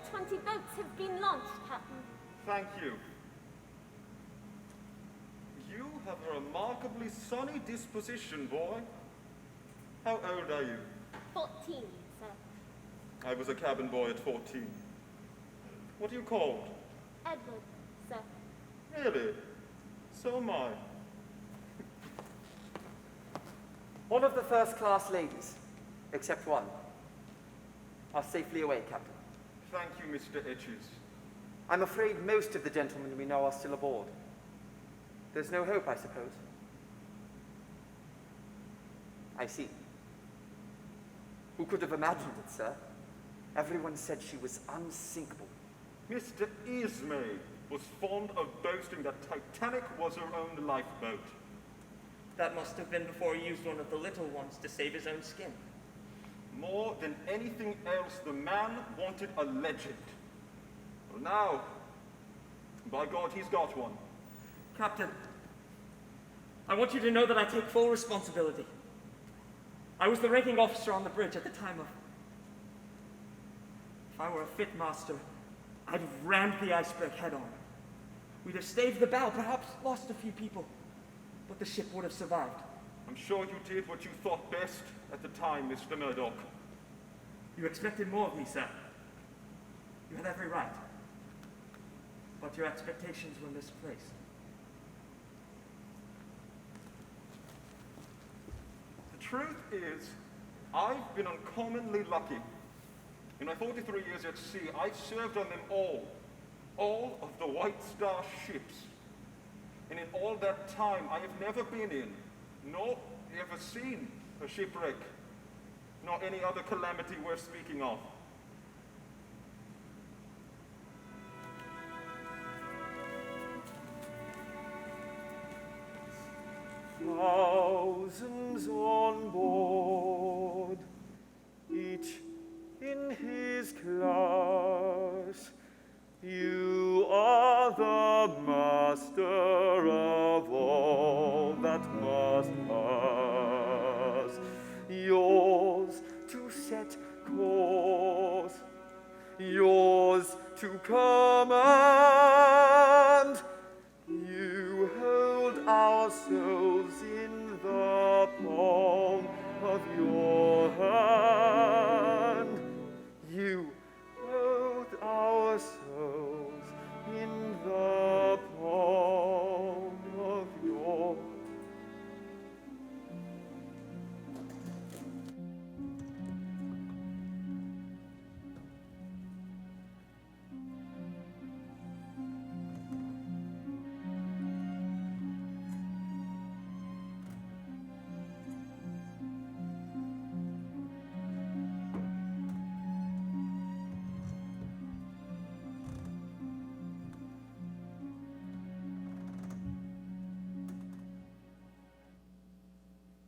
20 boats have been launched, Captain. Thank you. You have a remarkably sunny disposition, boy. How old are you? 14, sir. I was a cabin boy at 14. What are you called? Edward, sir. Really? So am I. All of the first-class ladies, except one, are safely away, Captain. Thank you, Mr. Etches. I'm afraid most of the gentlemen we know are still aboard. There's no hope, I suppose. I see. Who could have imagined it, sir? Everyone said she was unsinkable. Mr. Ismay was fond of boasting that Titanic was her own lifeboat. That must have been before he used one of the little ones to save his own skin. More than anything else, the man wanted a legend. Well, now, by God, he's got one. Captain, I want you to know that I take full responsibility. I was the ranking officer on the bridge at the time of... If I were a fit master, I'd have rammed the iceberg head on. We'd have staved the bow, perhaps lost a few people, but the ship would have survived. I'm sure you did what you thought best at the time, Mr. Murdoch. You expected more of me, sir. You had every right. But your expectations were misplaced. The truth is, I've been uncommonly lucky. In my 43 years at sea, I've served on them all of the White Star ships. And in all that time, I have never been in, nor ever seen a shipwreck, nor any other calamity worth speaking of. Thousands on board, each in his class. You are the master of all that must pass. Yours to set course, yours to command. You hold our souls in the palm of your hand. You hold our souls in the palm of your hand.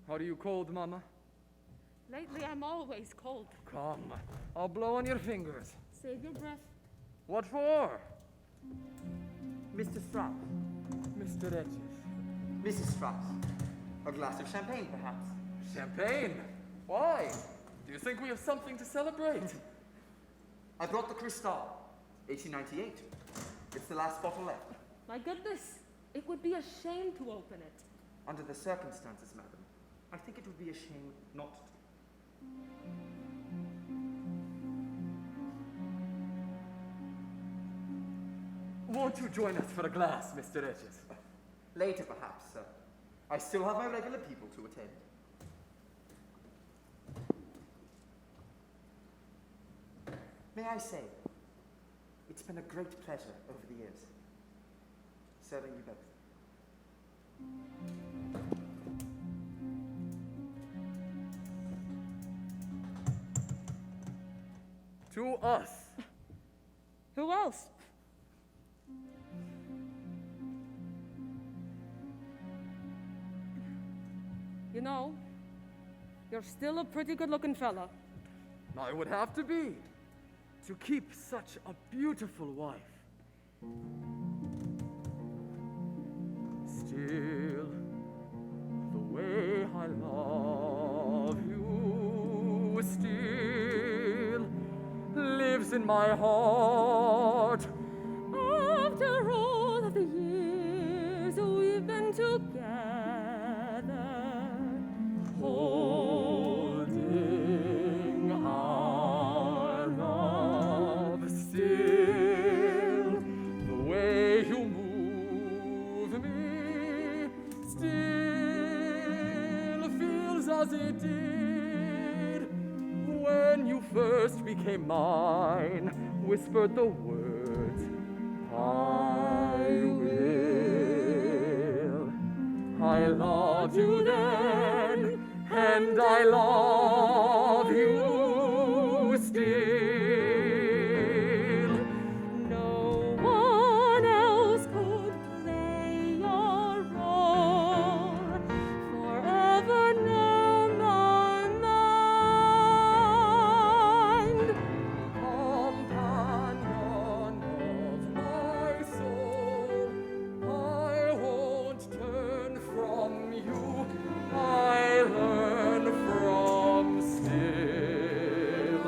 Are you cold, Mama? Lately, I'm always cold. Come, I'll blow on your fingers. Save your breath. What for? Mr. Strauss, Mr. Etches. Mrs. Strauss, a glass of champagne, perhaps. Champagne? Why? Do you think we have something to celebrate? I brought the Cristal, 1898. It's the last bottle left. My goodness, it would be a shame to open it. Under the circumstances, madam, I think it would be a shame not to. Won't you join us for a glass, Mr. Etches? Later, perhaps, sir. I still have my regular people to attend. May I say, it's been a great pleasure over the years, serving you both. To us. Who else? You know, you're still a pretty good-looking fella. I would have to be, to keep such a beautiful wife. Still, the way I love you still lives lives in my heart. After all of the years we've been together, Holding our love still, the way you move me still feels as it did when you first became mine, whispered the words, I will. I loved you then, and I love you still. no one else could play your role. Forever near my mind. Companion of my soul, I won't turn from you. I learn from still.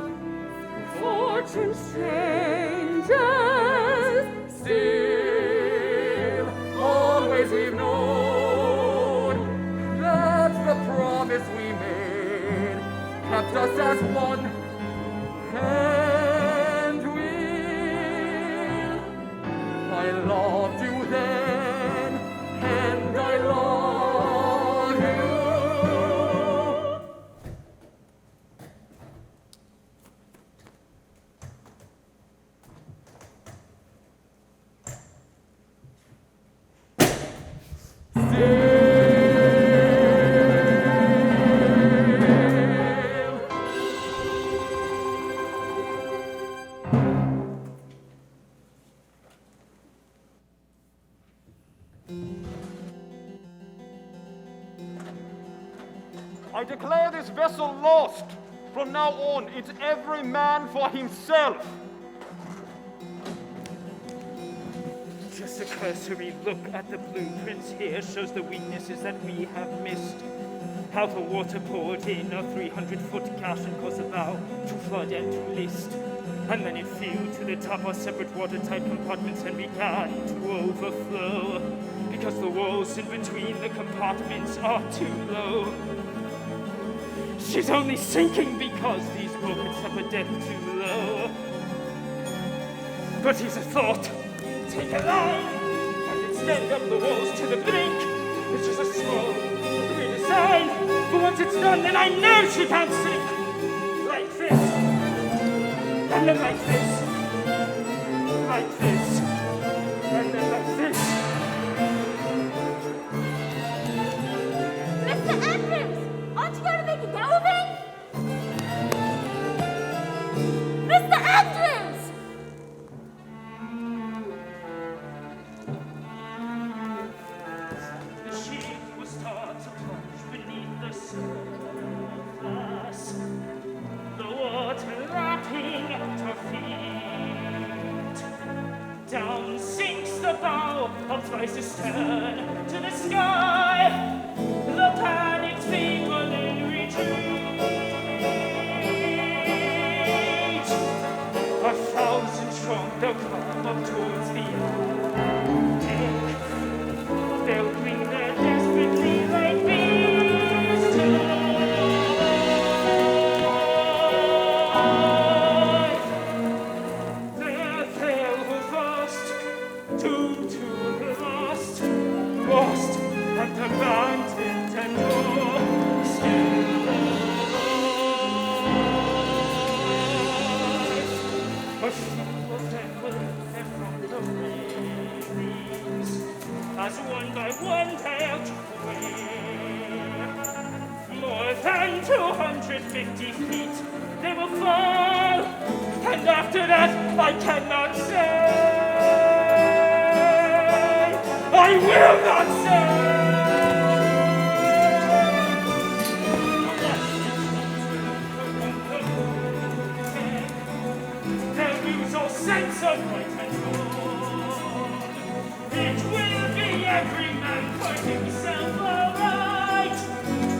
Fortune changes, Still, always we've known that the promise we made kept us as one, and will. I loved you then, and I love you. I declare this vessel lost. From now on, it's every man for himself. Just a cursory look at the blueprints here shows the weaknesses that we have missed. How the water poured in a 300-foot gash and caused the bow to flood and to list. And then it flew to the top of separate watertight compartments and began to overflow. Because the walls in between the compartments are too low. She's only sinking because these bulkheads have a depth too low. But here's a thought. Take a line and extend up the walls to the brink. It's just a small redesign. But once it's done, then I know she can't sink. Like this. And then like this. Like this. And then like this. Mr. Andrews, aren't you going to make a go of it? Mr. Andrews! The ship was taught to plunge beneath the surface, the water lapping at her feet. Down sinks the bow of twice astern to the sky. The panicked people in retreat. 1,000 strong, they'll come up towards the deck. They'll bring their desperately like beasts to life. They'll have lost, doomed to the lost at the mountain and more, still alive. A few of them will live from the railings, as one by one they'll drop away. More than 250 feet they will fall, and after that I cannot say. I will not say. They'll lose all sense of right and wrong. It will be every man for himself, all right.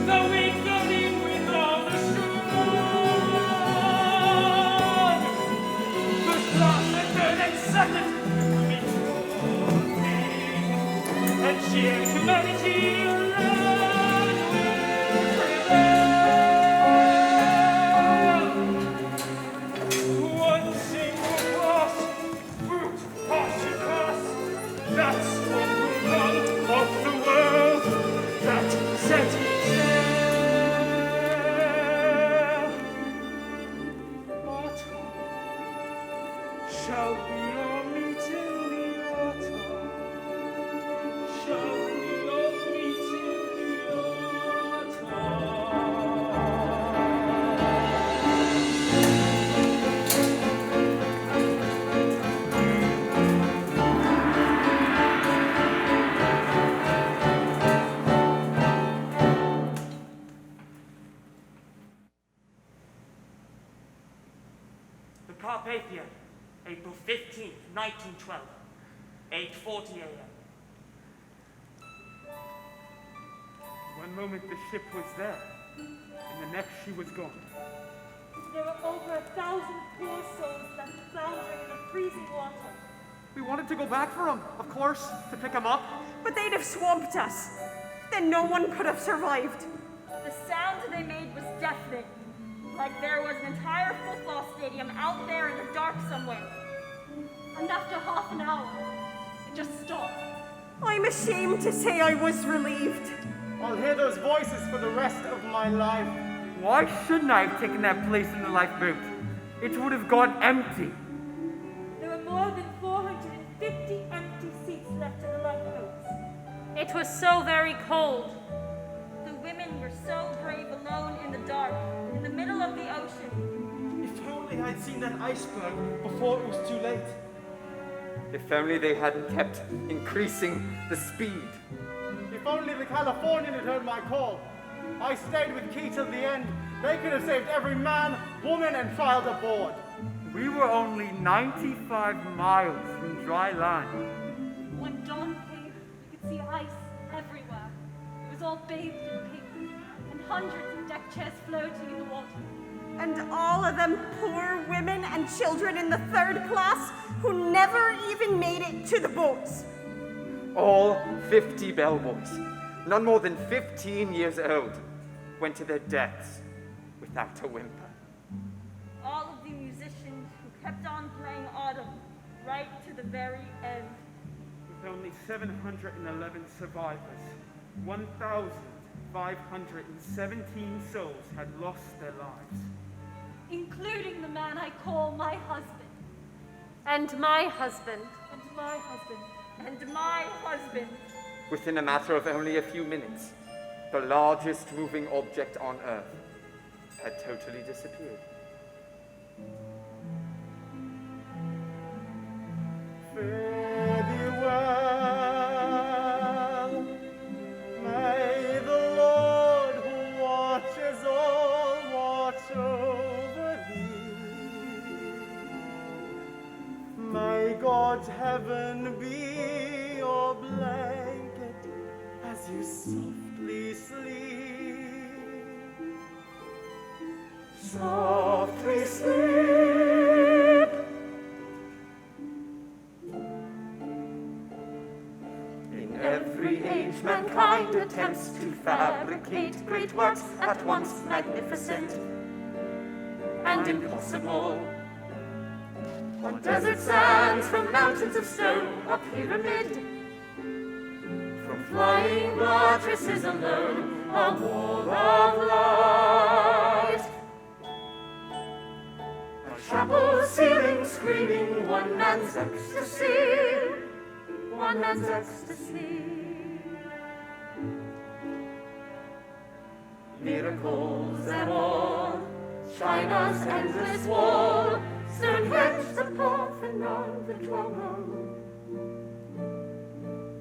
The weak go in with all the strong. set sail. Autumn, shall we all meet in the autumn? Shall we all meet in the autumn? The Carpathia, April 15th, 1912, 8:40 a.m. One moment the ship was there, and the next she was gone. There were over 1,000 poor souls left floundering in the freezing water. We wanted to go back for him, of course, to pick him up. But they'd have swamped us. Then no one could have survived. The sound they made was deafening. Like there was an entire football stadium out there in the dark somewhere. And after half an hour, it just stopped. I'm ashamed to say I was relieved. I'll hear those voices for the rest of my life. Why shouldn't I have taken that place in the lifeboat? It would have gone empty. There were more than 450 empty seats left in the lifeboats. It was so very cold. The women were so brave alone in the dark, in the middle of the ocean. If only I'd seen that iceberg before it was too late. If only they hadn't kept increasing the speed. If only the Californian had heard my call. I stayed with Key till the end. They could have saved every man, woman, and child aboard. We were only 95 miles from dry land. When dawn came, you could see ice everywhere. It was all bathed in pink, and hundreds of deck chairs floating in the water. And all of them poor women and children in the third class who never even made it to the boats. All 50 bellboys, none more than 15 years old, went to their deaths without a whimper. All of the musicians who kept on playing Autumn right to the very end. With only 711 survivors, 1,517 souls had lost their lives. Including the man I call my husband. And my husband. And my husband. And my husband. Within a matter of only a few minutes, the largest moving object on Earth had totally disappeared. Fare thee well. May the Lord who watches all watch over thee. May God's heaven be your blanket as you softly sleep. Softly sleep. In every age, mankind attempts to fabricate great works at once magnificent and impossible. On desert sands, from mountains of stone, a pyramid. From flying buttresses alone, a wall of light. A chapel ceiling screaming one man's ecstasy. One man's ecstasy. Miracles and all, China's endless wall, Stonehenge the Parthenon, the Duomo,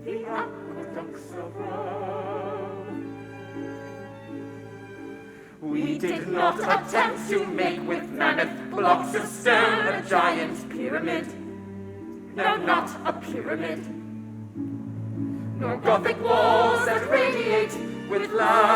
the aqueducts of Rome. We did not attempt to make with mammoth blocks of stone a giant pyramid. No, not a pyramid. Nor Gothic walls that radiate with light.